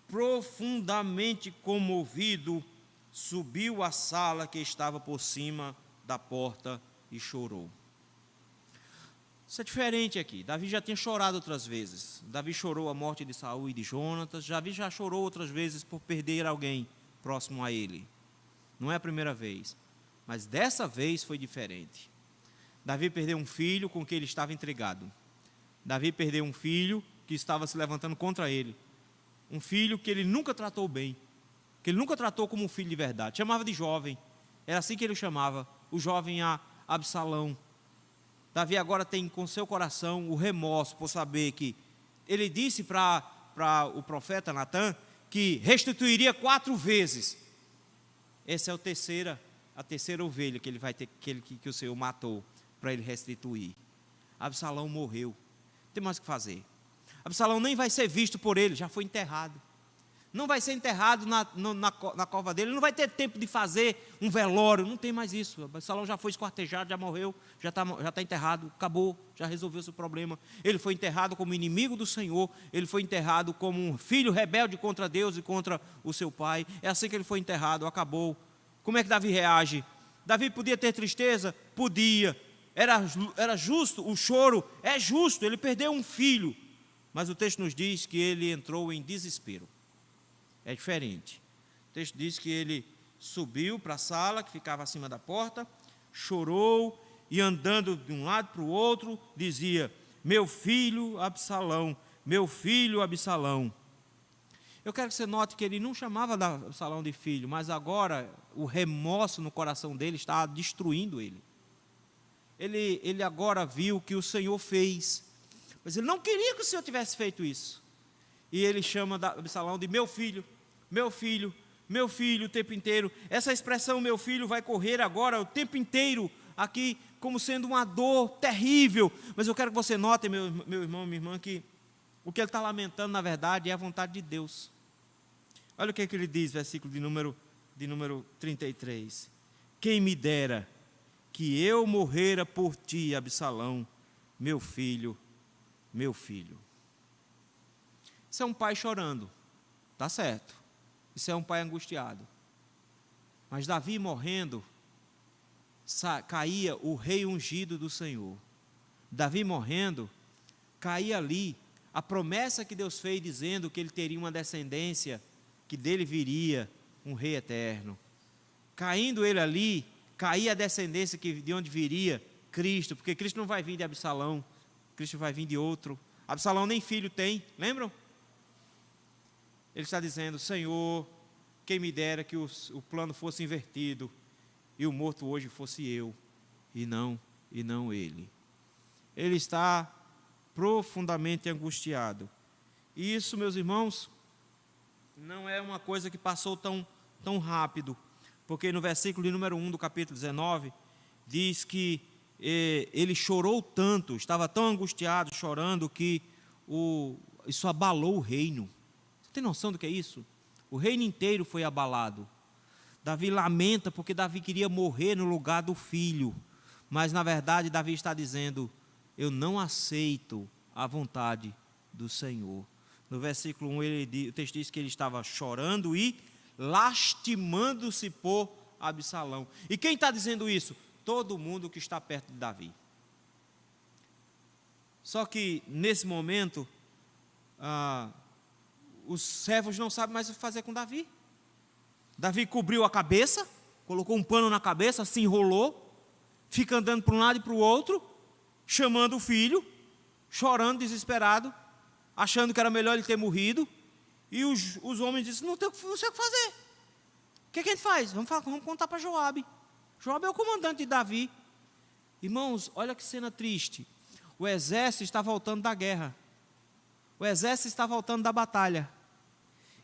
profundamente comovido, subiu à sala que estava por cima da porta e chorou. Isso é diferente aqui. Davi já tinha chorado outras vezes. Davi chorou a morte de Saul e de Jonatas. Davi já chorou outras vezes por perder alguém próximo a ele. Não é a primeira vez. Mas dessa vez foi diferente. Davi perdeu um filho com quem ele estava intrigado. Davi perdeu um filho que estava se levantando contra ele. Um filho que ele nunca tratou bem. Que ele nunca tratou como um filho de verdade. Chamava de jovem. Era assim que ele o chamava. O jovem Absalão. Davi agora tem com seu coração o remorso por saber que ele disse para o profeta Natã que restituiria 4 vezes. Essa é a terceira ovelha que ele vai ter, que o Senhor matou para ele restituir. Absalão morreu. Não tem mais o que fazer. Absalão nem vai ser visto por ele, já foi enterrado. Não vai ser enterrado na cova dele, ele não vai ter tempo de fazer um velório, não tem mais isso. Absalão já foi esquartejado, já morreu, já está enterrado, acabou, já resolveu seu problema. Ele foi enterrado como inimigo do Senhor, ele foi enterrado como um filho rebelde contra Deus e contra o seu pai. É assim que ele foi enterrado, acabou. Como é que Davi reage? Davi podia ter tristeza? Podia. Era justo, o choro é justo, ele perdeu um filho. Mas o texto nos diz que ele entrou em desespero. É diferente. O texto diz que ele subiu para a sala que ficava acima da porta, chorou e andando de um lado para o outro, dizia: meu filho Absalão, meu filho Absalão. Eu quero que você note que ele não chamava Absalão de filho, mas agora o remorso no coração dele está destruindo ele. Ele agora viu o que o Senhor fez, mas ele não queria que o Senhor tivesse feito isso. E ele chama Absalão de meu filho, meu filho, meu filho o tempo inteiro. Essa expressão meu filho vai correr agora o tempo inteiro aqui como sendo uma dor terrível. Mas eu quero que você note, meu irmão, minha irmã, que o que ele está lamentando na verdade é a vontade de Deus. Olha o que ele diz, versículo de número 33. Quem me dera que eu morrera por ti, Absalão, meu filho, meu filho. Isso é um pai chorando, está certo. Isso é um pai angustiado. Mas Davi morrendo, caía o rei ungido do Senhor. Davi morrendo, caía ali a promessa que Deus fez, dizendo que ele teria uma descendência, que dele viria um rei eterno. Caindo ele ali, caía a descendência de onde viria Cristo, porque Cristo não vai vir de Absalão, Cristo vai vir de outro. Absalão nem filho tem, lembram? Ele está dizendo: Senhor, quem me dera que o plano fosse invertido e o morto hoje fosse eu, e não ele. Ele está profundamente angustiado. E isso, meus irmãos, não é uma coisa que passou tão rápido, porque no versículo de número 1 do capítulo 19, diz que ele chorou tanto, estava tão angustiado, chorando, que isso abalou o reino. Você tem noção do que é isso? O reino inteiro foi abalado. Davi lamenta porque Davi queria morrer no lugar do filho, mas na verdade Davi está dizendo: eu não aceito a vontade do Senhor. No versículo 1, o texto diz que ele estava chorando e lastimando-se por Absalão. E quem está dizendo isso? Todo mundo que está perto de Davi. Só que nesse momento, os servos não sabem mais o que fazer com Davi. Davi cobriu a cabeça, colocou um pano na cabeça, se enrolou, fica andando para um lado e para o outro, chamando o filho, chorando, desesperado, achando que era melhor ele ter morrido. E os homens dizem: não sei o que fazer. que a gente faz? Vamos contar para Joabe. Joabe é o comandante de Davi. Irmãos, olha que cena triste. O exército está voltando da guerra. O exército está voltando da batalha.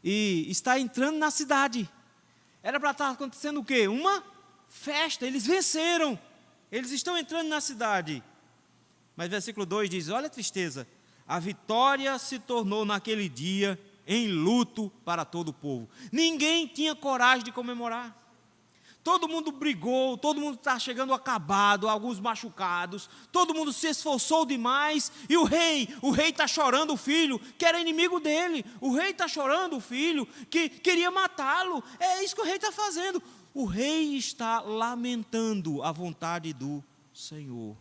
E está entrando na cidade. Era para estar acontecendo o quê? Uma festa. Eles venceram. Eles estão entrando na cidade. Mas versículo 2 diz, olha a tristeza. A vitória se tornou naquele dia em luto para todo o povo. Ninguém tinha coragem de comemorar. Todo mundo brigou, todo mundo está chegando acabado, alguns machucados, todo mundo se esforçou demais, e o rei está chorando o filho, que era inimigo dele, o rei está chorando o filho, que queria matá-lo, é isso que o rei está fazendo, o rei está lamentando a vontade do Senhor,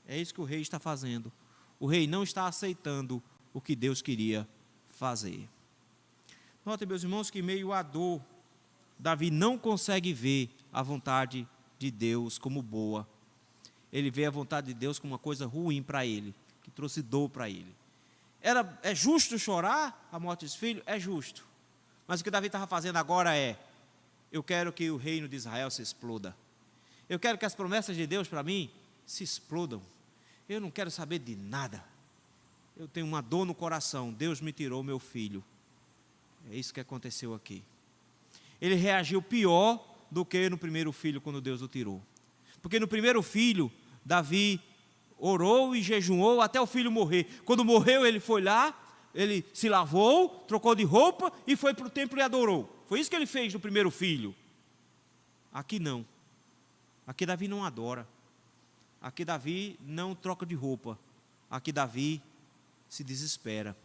é isso que o rei está fazendo, o rei não está aceitando o que Deus queria fazer. Notem, meus irmãos, que em meio à dor, Davi não consegue ver a vontade de Deus como boa. Ele vê a vontade de Deus como uma coisa ruim para ele, que trouxe dor para ele. É justo chorar a morte dos filhos? É justo. Mas o que Davi estava fazendo agora é, eu quero que o reino de Israel se exploda. Eu quero que as promessas de Deus para mim se explodam. Eu não quero saber de nada. Eu tenho uma dor no coração. Deus me tirou meu filho. É isso que aconteceu aqui. Ele reagiu pior do que no primeiro filho, quando Deus o tirou. Porque no primeiro filho, Davi orou e jejuou até o filho morrer. Quando morreu, ele foi lá, ele se lavou, trocou de roupa e foi para o templo e adorou. Foi isso que ele fez no primeiro filho. Aqui não. Aqui Davi não adora. Aqui Davi não troca de roupa. Aqui Davi se desespera.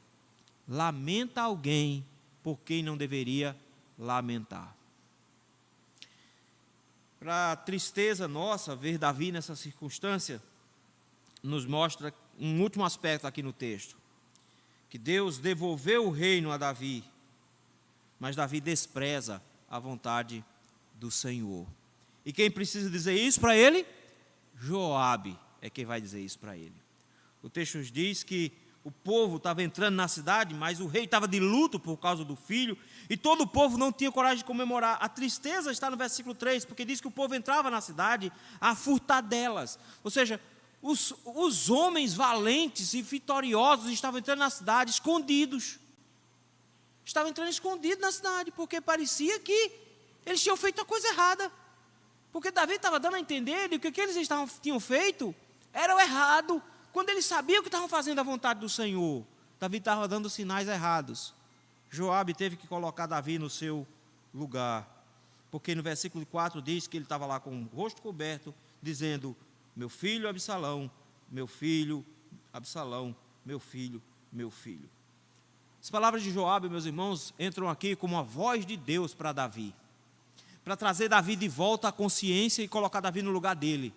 Lamenta alguém por quem não deveria lamentar. Para a tristeza nossa, ver Davi nessa circunstância, nos mostra um último aspecto aqui no texto, que Deus devolveu o reino a Davi, mas Davi despreza a vontade do Senhor. E quem precisa dizer isso para ele? Joabe é quem vai dizer isso para ele. O texto nos diz que o povo estava entrando na cidade, mas o rei estava de luto por causa do filho, e todo o povo não tinha coragem de comemorar. A tristeza está no versículo 3, porque diz que o povo entrava na cidade a furtadelas. Ou seja, os homens valentes e vitoriosos estavam entrando na cidade escondidos. Estavam entrando escondidos na cidade, porque parecia que eles tinham feito a coisa errada. Porque Davi estava dando a entender que o que eles tinham feito era o errado. Quando eles sabiam que estavam fazendo a vontade do Senhor, Davi estava dando sinais errados. Joabe teve que colocar Davi no seu lugar, porque no versículo 4 diz que ele estava lá com o rosto coberto, dizendo, meu filho Absalão, meu filho Absalão, meu filho, meu filho. As palavras de Joabe, meus irmãos, entram aqui como a voz de Deus para Davi, para trazer Davi de volta à consciência e colocar Davi no lugar dele.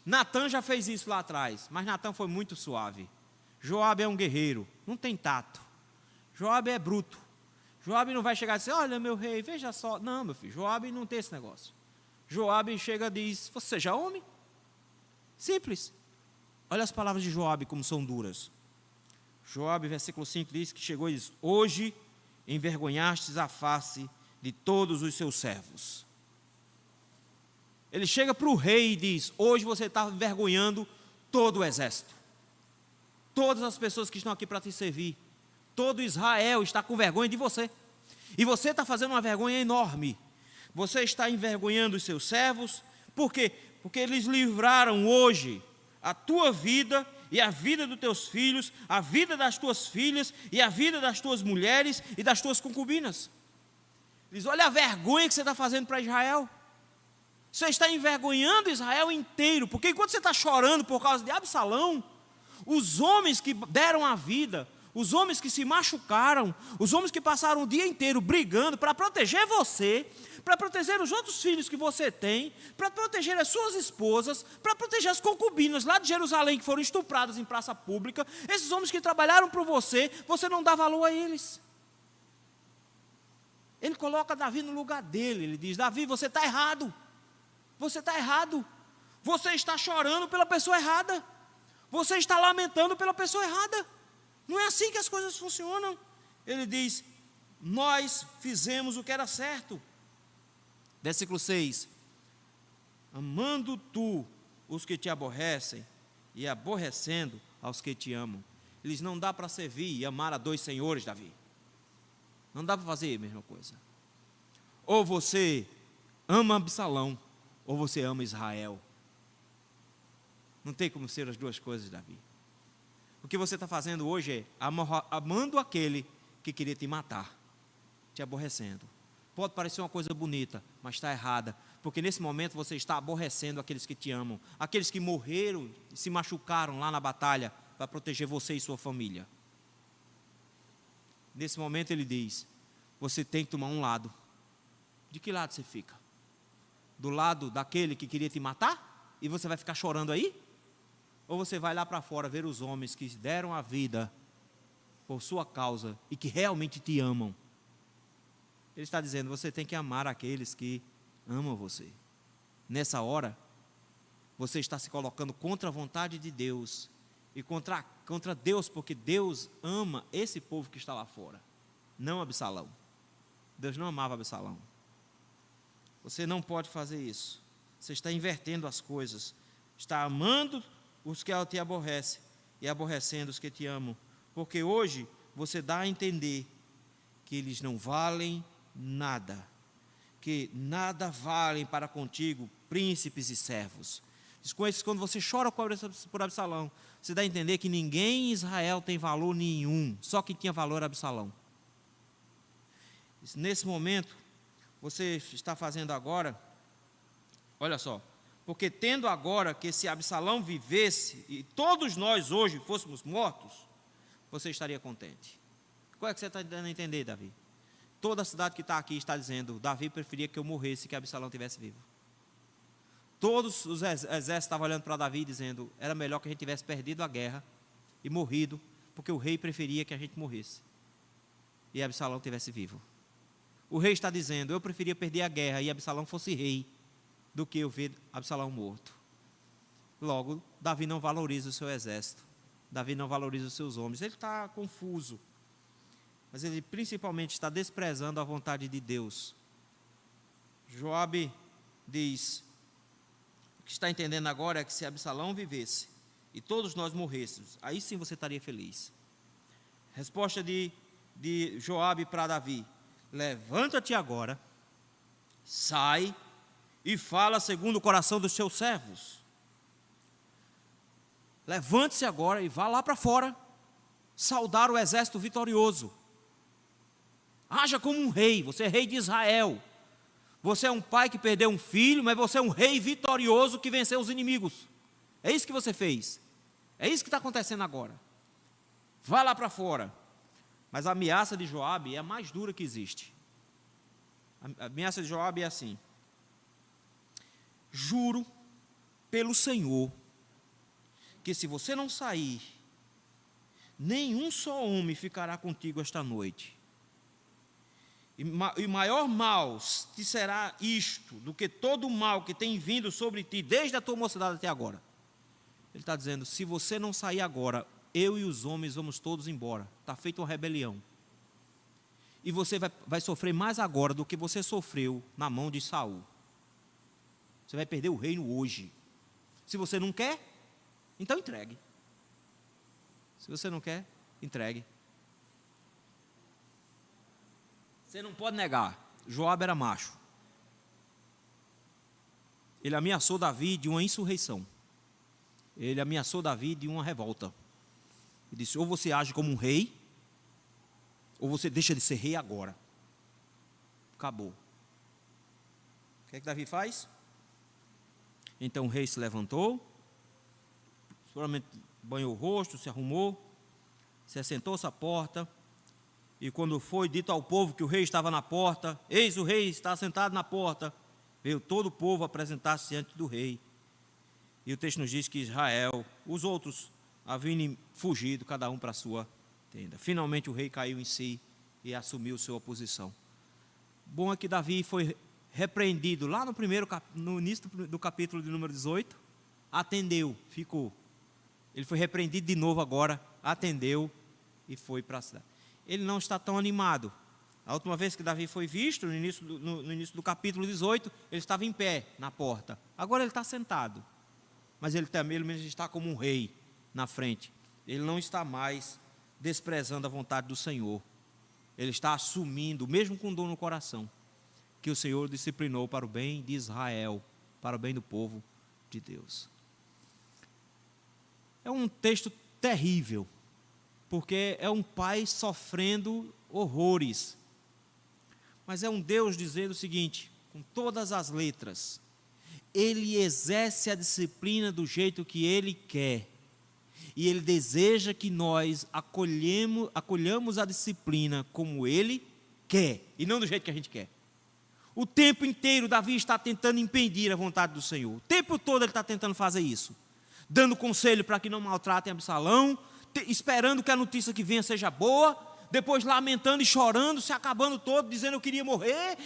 Natã já fez isso lá atrás, mas Natã foi muito suave. Joabe é um guerreiro, não tem tato. Joabe é bruto. Joabe não vai chegar e dizer, olha meu rei, veja só. Não, meu filho, Joabe não tem esse negócio. Joabe chega e diz, você seja homem? Simples. Olha as palavras de Joabe como são duras. Joabe, versículo 5, diz que chegou e diz, hoje envergonhastes a face de todos os seus servos. Ele chega para o rei e diz, hoje você está envergonhando todo o exército. Todas as pessoas que estão aqui para te servir. Todo Israel está com vergonha de você. E você está fazendo uma vergonha enorme. Você está envergonhando os seus servos. Por quê? Porque eles livraram hoje a tua vida e a vida dos teus filhos, a vida das tuas filhas e a vida das tuas mulheres e das tuas concubinas. Eles, olha a vergonha que você está fazendo para Israel. Você está envergonhando Israel inteiro, porque enquanto você está chorando por causa de Absalão, os homens que deram a vida, os homens que se machucaram, os homens que passaram o dia inteiro brigando para proteger você, para proteger os outros filhos que você tem, para proteger as suas esposas, para proteger as concubinas lá de Jerusalém que foram estupradas em praça pública, esses homens que trabalharam por você, você não dá valor a eles. Ele coloca Davi no lugar dele, ele diz, Davi, você está errado. Você está errado, você está chorando pela pessoa errada, você está lamentando pela pessoa errada, não é assim que as coisas funcionam. Ele diz, nós fizemos o que era certo, Versículo 6. Amando tu os que te aborrecem e aborrecendo aos que te amam. Eles não dá para servir e amar a dois senhores, Davi. Não dá para fazer a mesma coisa. Ou você ama Absalão, ou você ama Israel. Não tem como ser as duas coisas, Davi. O que você está fazendo hoje é amando aquele que queria te matar, te aborrecendo. Pode parecer uma coisa bonita, mas está errada, porque nesse momento você está aborrecendo aqueles que te amam, aqueles que morreram e se machucaram lá na batalha para proteger você e sua família. Nesse momento ele diz, você tem que tomar um lado. De que lado você fica? Do lado daquele que queria te matar? E você vai ficar chorando aí? Ou você vai lá para fora ver os homens que deram a vida por sua causa e que realmente te amam? Ele está dizendo, você tem que amar aqueles que amam você. Nessa hora, você está se colocando contra a vontade de Deus e contra Deus, porque Deus ama esse povo que está lá fora, não Absalão. Deus não amava Absalão. Você não pode fazer isso. Você está invertendo as coisas. Está amando os que te aborrecem e aborrecendo os que te amam. Porque hoje você dá a entender que eles não valem nada. Que nada valem para contigo príncipes e servos. Quando você chora por Absalão, você dá a entender que ninguém em Israel tem valor nenhum. Só quem tinha valor era Absalão. Nesse momento, você está fazendo agora, olha só, porque tendo agora que se Absalão vivesse e todos nós hoje fôssemos mortos, você estaria contente. Qual é que você está dando a entender, Davi? Toda a cidade que está aqui está dizendo, Davi preferia que eu morresse que Absalão estivesse vivo. Todos os exércitos estavam olhando para Davi dizendo, era melhor que a gente tivesse perdido a guerra e morrido, porque o rei preferia que a gente morresse e Absalão estivesse vivo. O rei está dizendo, eu preferia perder a guerra e Absalão fosse rei, do que eu ver Absalão morto. Logo, Davi não valoriza o seu exército. Davi não valoriza os seus homens. Ele está confuso. Mas ele principalmente está desprezando a vontade de Deus. Joabe diz, o que está entendendo agora é que se Absalão vivesse e todos nós morrêssemos, aí sim você estaria feliz. Resposta de Joabe para Davi, levanta-te agora, sai e fala segundo o coração dos seus servos. Levante-se agora e vá lá para fora, saudar o exército vitorioso. Haja como um rei, você é rei de Israel. Você é um pai que perdeu um filho, mas você é um rei vitorioso que venceu os inimigos. É isso que você fez. É isso que está acontecendo agora. Vá lá para fora. Mas a ameaça de Joabe é a mais dura que existe. A ameaça de Joabe é assim: juro pelo Senhor que se você não sair, nenhum só homem ficará contigo esta noite. E maior mal te será isto do que todo o mal que tem vindo sobre ti desde a tua mocidade até agora. Ele está dizendo, se você não sair agora, eu e os homens vamos todos embora. Está feita uma rebelião. E você vai sofrer mais agora do que você sofreu na mão de Saul. Você vai perder o reino hoje. Se você não quer, então entregue. Se você não quer, entregue. Você não pode negar, Joabe era macho. Ele ameaçou Davi de uma insurreição. Ele ameaçou Davi de uma revolta. Ele disse, ou você age como um rei, ou você deixa de ser rei agora. Acabou. O que é que Davi faz? Então o rei se levantou, seguramente banhou o rosto, se arrumou, se assentou-se à porta, e quando foi dito ao povo que o rei estava na porta, eis o rei está sentado na porta, veio todo o povo apresentar-se diante do rei. E o texto nos diz que Israel, os outros, haviam fugido, cada um para a sua tenda. Finalmente o rei caiu em si e assumiu sua posição. Bom é que Davi foi repreendido lá no início do capítulo de número 18, atendeu, ficou. Ele foi repreendido de novo agora, atendeu e foi para a cidade. Ele não está tão animado. A última vez que Davi foi visto, no início do capítulo 18, ele estava em pé na porta. Agora ele está sentado. Mas ele também está como um rei na frente. Ele não está mais desprezando a vontade do Senhor. Ele está assumindo, mesmo com dor no coração, que o Senhor disciplinou para o bem de Israel, para o bem do povo de Deus. É um texto terrível, porque é um pai sofrendo horrores. Mas é um Deus dizendo o seguinte, com todas as letras: Ele exerce a disciplina do jeito que Ele quer. E Ele deseja que nós acolhamos a disciplina como Ele quer, e não do jeito que a gente quer. O tempo inteiro Davi está tentando impedir a vontade do Senhor. O tempo todo ele está tentando fazer isso. Dando conselho para que não maltratem Absalão, esperando que a notícia que venha seja boa, depois lamentando e chorando, se acabando todo, dizendo eu queria morrer.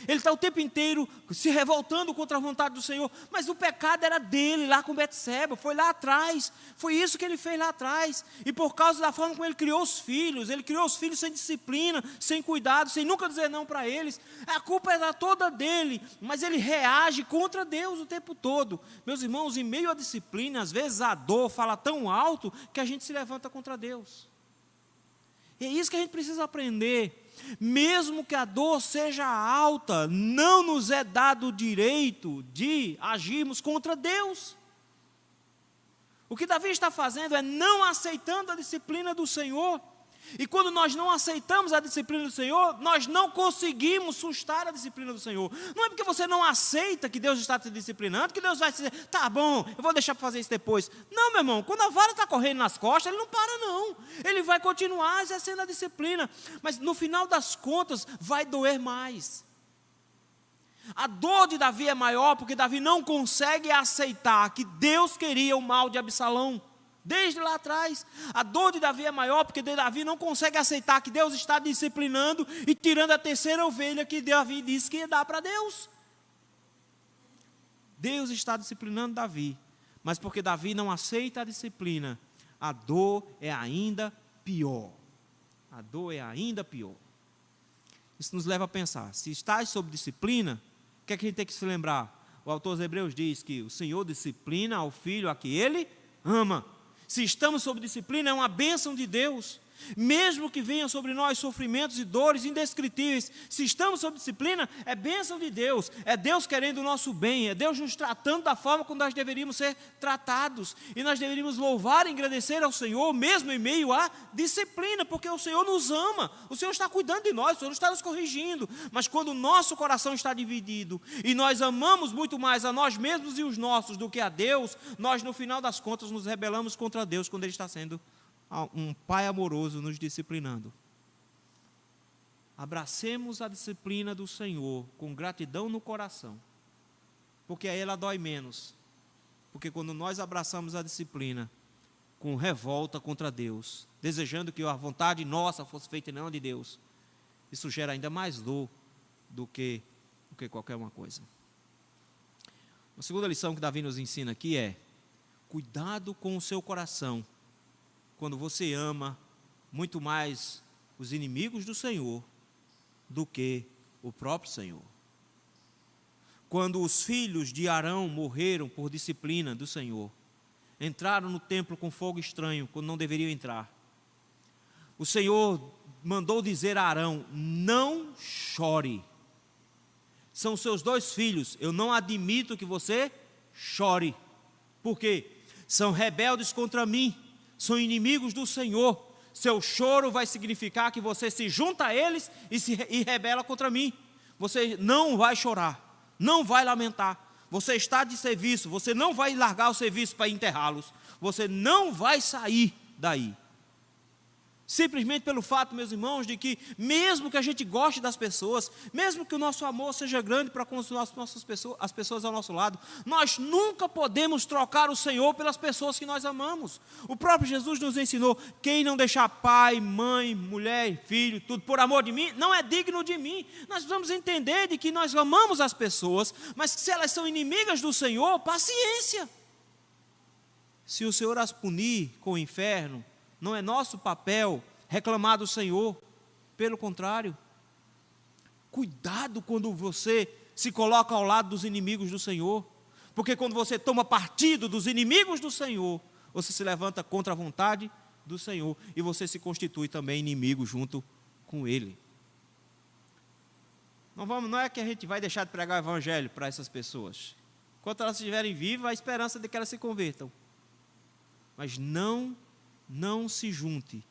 Ele está o tempo inteiro se revoltando contra a vontade do Senhor, mas o pecado era dele, lá com Betseba, foi lá atrás, foi isso que ele fez lá atrás, e por causa da forma como ele criou os filhos sem disciplina, sem cuidado, sem nunca dizer não para eles, a culpa era toda dele, mas ele reage contra Deus o tempo todo. Meus irmãos, em meio à disciplina, às vezes a dor fala tão alto, que a gente se levanta contra Deus. É isso que a gente precisa aprender. Mesmo que a dor seja alta, não nos é dado o direito de agirmos contra Deus. O que Davi está fazendo é não aceitando a disciplina do Senhor. E quando nós não aceitamos a disciplina do Senhor, nós não conseguimos sustar a disciplina do Senhor. Não é porque você não aceita que Deus está te disciplinando, que Deus vai dizer, tá bom, eu vou deixar para fazer isso depois. Não, meu irmão, quando a vara está correndo nas costas, ele não para não. Ele vai continuar exercendo a disciplina. Mas no final das contas, vai doer mais. A dor de Davi é maior porque Davi não consegue aceitar que Deus queria o mal de Absalão. Desde lá atrás, a dor de Davi é maior porque Davi não consegue aceitar que Deus está disciplinando e tirando a terceira ovelha que Davi disse que ia dar para Deus. Deus está disciplinando Davi, mas porque Davi não aceita a disciplina, a dor é ainda pior. A dor é ainda pior. Isso nos leva a pensar, se estás sob disciplina, o que é que a gente tem que se lembrar? O autor aos Hebreus diz que o Senhor disciplina ao filho a que Ele ama. Se estamos sob disciplina, é uma bênção de Deus. Mesmo que venham sobre nós sofrimentos e dores indescritíveis, se estamos sob disciplina, é bênção de Deus. É Deus querendo o nosso bem, é Deus nos tratando da forma como nós deveríamos ser tratados. E nós deveríamos louvar e agradecer ao Senhor, mesmo em meio à disciplina, porque o Senhor nos ama, o Senhor está cuidando de nós, o Senhor está nos corrigindo. Mas quando o nosso coração está dividido, e nós amamos muito mais a nós mesmos e os nossos do que a Deus, nós no final das contas nos rebelamos contra Deus, quando Ele está sendo um pai amoroso nos disciplinando. Abracemos a disciplina do Senhor com gratidão no coração, porque aí ela dói menos. Porque quando nós abraçamos a disciplina com revolta contra Deus, desejando que a vontade nossa fosse feita e não a de Deus, isso gera ainda mais dor do que qualquer uma coisa. A segunda lição que Davi nos ensina aqui é: cuidado com o seu coração quando você ama muito mais os inimigos do Senhor do que o próprio Senhor. Quando os filhos de Arão morreram por disciplina do Senhor, entraram no templo com fogo estranho, quando não deveriam entrar, o Senhor mandou dizer a Arão: não chore. São seus 2 filhos, eu não admito que você chore. Por quê? São rebeldes contra mim, são inimigos do Senhor. Seu choro vai significar que você se junta a eles e rebela contra mim. Você não vai chorar, não vai lamentar. Você está de serviço, você não vai largar o serviço para enterrá-los. Você não vai sair daí. Simplesmente pelo fato, meus irmãos, de que mesmo que a gente goste das pessoas, mesmo que o nosso amor seja grande para com as pessoas ao nosso lado, nós nunca podemos trocar o Senhor pelas pessoas que nós amamos. O próprio Jesus nos ensinou: quem não deixar pai, mãe, mulher, filho, tudo por amor de mim, não é digno de mim. Nós precisamos entender de que nós amamos as pessoas, mas que se elas são inimigas do Senhor, paciência. Se o Senhor as punir com o inferno, não é nosso papel reclamar do Senhor. pelo contrário. Cuidado quando você se coloca ao lado dos inimigos do Senhor, porque quando você toma partido dos inimigos do Senhor, você se levanta contra a vontade do Senhor e você se constitui também inimigo junto com Ele. Não é que a gente vai deixar de pregar o evangelho para essas pessoas. Enquanto elas estiverem vivas, a esperança de que elas se convertam. Mas não se junte.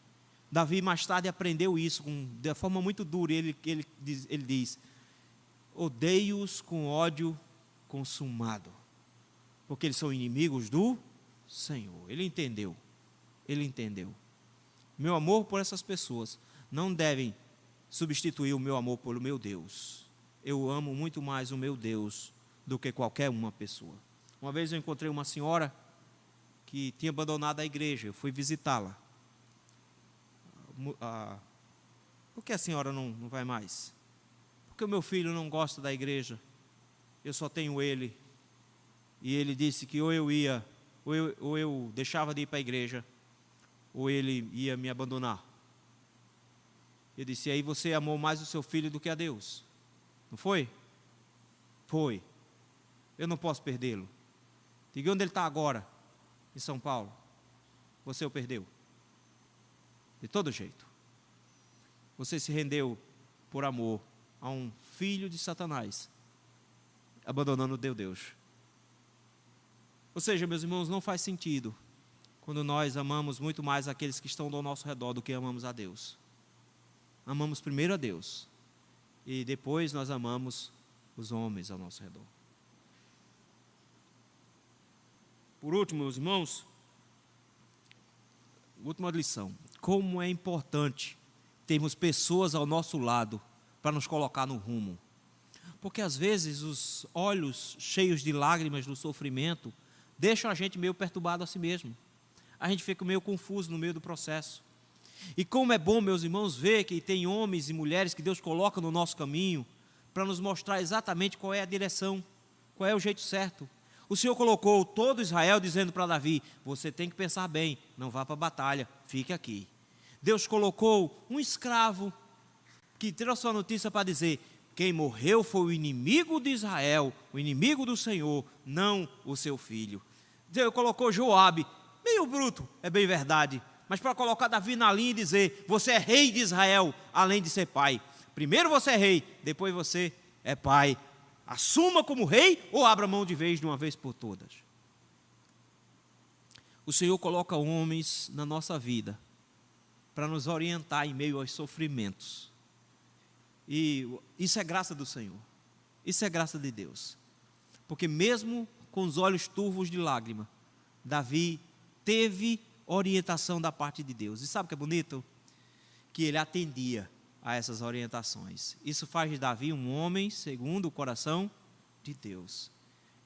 Davi mais tarde aprendeu isso de forma muito dura. Ele diz: odeio-os com ódio consumado, porque eles são inimigos do Senhor. Ele entendeu. Meu amor por essas pessoas não devem substituir o meu amor pelo meu Deus. Eu amo muito mais o meu Deus do que qualquer uma pessoa. Uma vez eu encontrei uma senhora que tinha abandonado a igreja. Eu fui visitá-la. Por que a senhora não vai mais? Porque o meu filho não gosta da igreja. Eu só tenho ele. E ele disse que ou eu deixava de ir para a igreja, ou ele ia me abandonar. Eu disse: e aí você amou mais o seu filho do que a Deus, não foi? Foi. Eu não posso perdê-lo. Diga onde ele está agora, em São Paulo. Você o perdeu. De todo jeito. Você se rendeu por amor a um filho de Satanás, abandonando o teu Deus. Ou seja, meus irmãos, não faz sentido quando nós amamos muito mais aqueles que estão ao nosso redor do que amamos a Deus. Amamos primeiro a Deus e depois nós amamos os homens ao nosso redor. Por último, meus irmãos, última lição: como é importante termos pessoas ao nosso lado para nos colocar no rumo. Porque às vezes os olhos cheios de lágrimas do sofrimento deixam a gente meio perturbado a si mesmo. A gente fica meio confuso no meio do processo. E como é bom, meus irmãos, ver que tem homens e mulheres que Deus coloca no nosso caminho para nos mostrar exatamente qual é a direção, qual é o jeito certo. O Senhor colocou todo Israel dizendo para Davi: você tem que pensar bem, não vá para a batalha, fique aqui. Deus colocou um escravo que trouxe a notícia para dizer: quem morreu foi o inimigo de Israel, o inimigo do Senhor, não o seu filho. Deus colocou Joabe, meio bruto, é bem verdade, mas para colocar Davi na linha e dizer: você é rei de Israel, além de ser pai. Primeiro você é rei, depois você é pai. Assuma como rei ou abra mão de vez de uma vez por todas. O Senhor coloca homens na nossa vida para nos orientar em meio aos sofrimentos. E isso é graça do Senhor. Isso é graça de Deus. Porque mesmo com os olhos turvos de lágrima, Davi teve orientação da parte de Deus. E sabe o que é bonito? Que ele atendia a essas orientações. Isso faz de Davi um homem segundo o coração de Deus.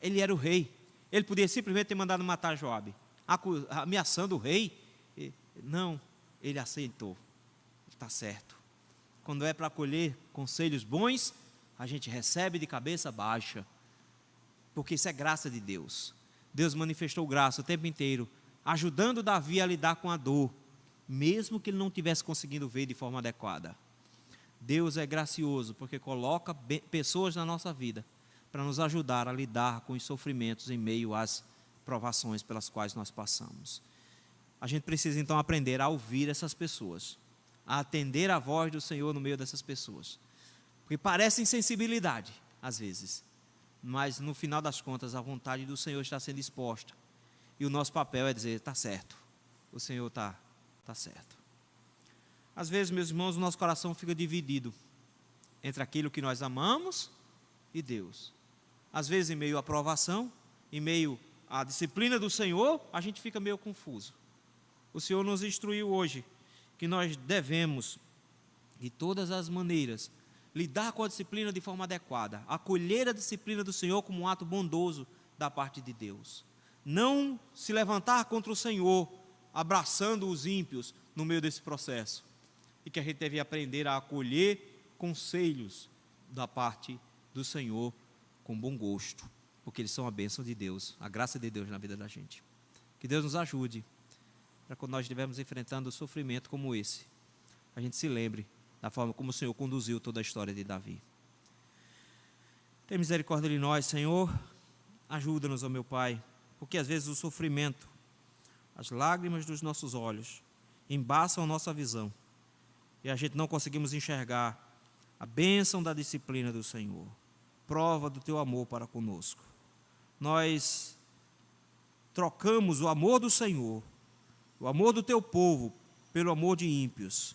Ele era o rei. Ele podia simplesmente ter mandado matar Joabe, ameaçando o rei. Não, ele aceitou. Está certo. Quando é para colher conselhos bons, a gente recebe de cabeça baixa, porque isso é graça de Deus. Deus manifestou graça o tempo inteiro, ajudando Davi a lidar com a dor, mesmo que ele não tivesse conseguindo ver de forma adequada. Deus é gracioso, porque coloca pessoas na nossa vida para nos ajudar a lidar com os sofrimentos em meio às provações pelas quais nós passamos. A gente precisa então aprender a ouvir essas pessoas, a atender a voz do Senhor no meio dessas pessoas, porque parece insensibilidade às vezes, mas no final das contas a vontade do Senhor está sendo exposta, e o nosso papel é dizer: está certo, o Senhor está certo. Às vezes, meus irmãos, o nosso coração fica dividido entre aquilo que nós amamos e Deus. Às vezes, em meio à provação, em meio à disciplina do Senhor, a gente fica meio confuso. O Senhor nos instruiu hoje que nós devemos, de todas as maneiras, lidar com a disciplina de forma adequada, acolher a disciplina do Senhor como um ato bondoso da parte de Deus. Não se levantar contra o Senhor, abraçando os ímpios no meio desse processo. E que a gente deve aprender a acolher conselhos da parte do Senhor com bom gosto, porque eles são a bênção de Deus, a graça de Deus na vida da gente. Que Deus nos ajude, para quando nós estivermos enfrentando um sofrimento como esse, a gente se lembre da forma como o Senhor conduziu toda a história de Davi. Tem misericórdia de nós, Senhor. Ajuda-nos, ó meu Pai, porque às vezes o sofrimento, as lágrimas dos nossos olhos embaçam a nossa visão e a gente não conseguimos enxergar a bênção da disciplina do Senhor, prova do teu amor para conosco. Nós trocamos o amor do Senhor, o amor do teu povo, pelo amor de ímpios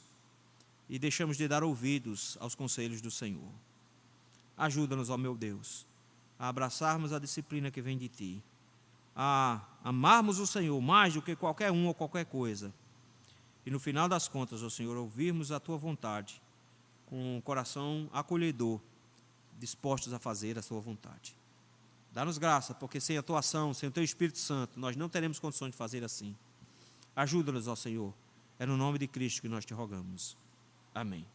e deixamos de dar ouvidos aos conselhos do Senhor. Ajuda-nos, ó meu Deus, a abraçarmos a disciplina que vem de ti, a amarmos o Senhor mais do que qualquer um ou qualquer coisa e no final das contas, ó Senhor, ouvirmos a tua vontade com um coração acolhedor, dispostos a fazer a sua vontade. Dá-nos graça, porque sem a tua ação, sem o teu Espírito Santo, nós não teremos condições de fazer assim. Ajuda-nos, ó Senhor. É no nome de Cristo que nós te rogamos. Amém.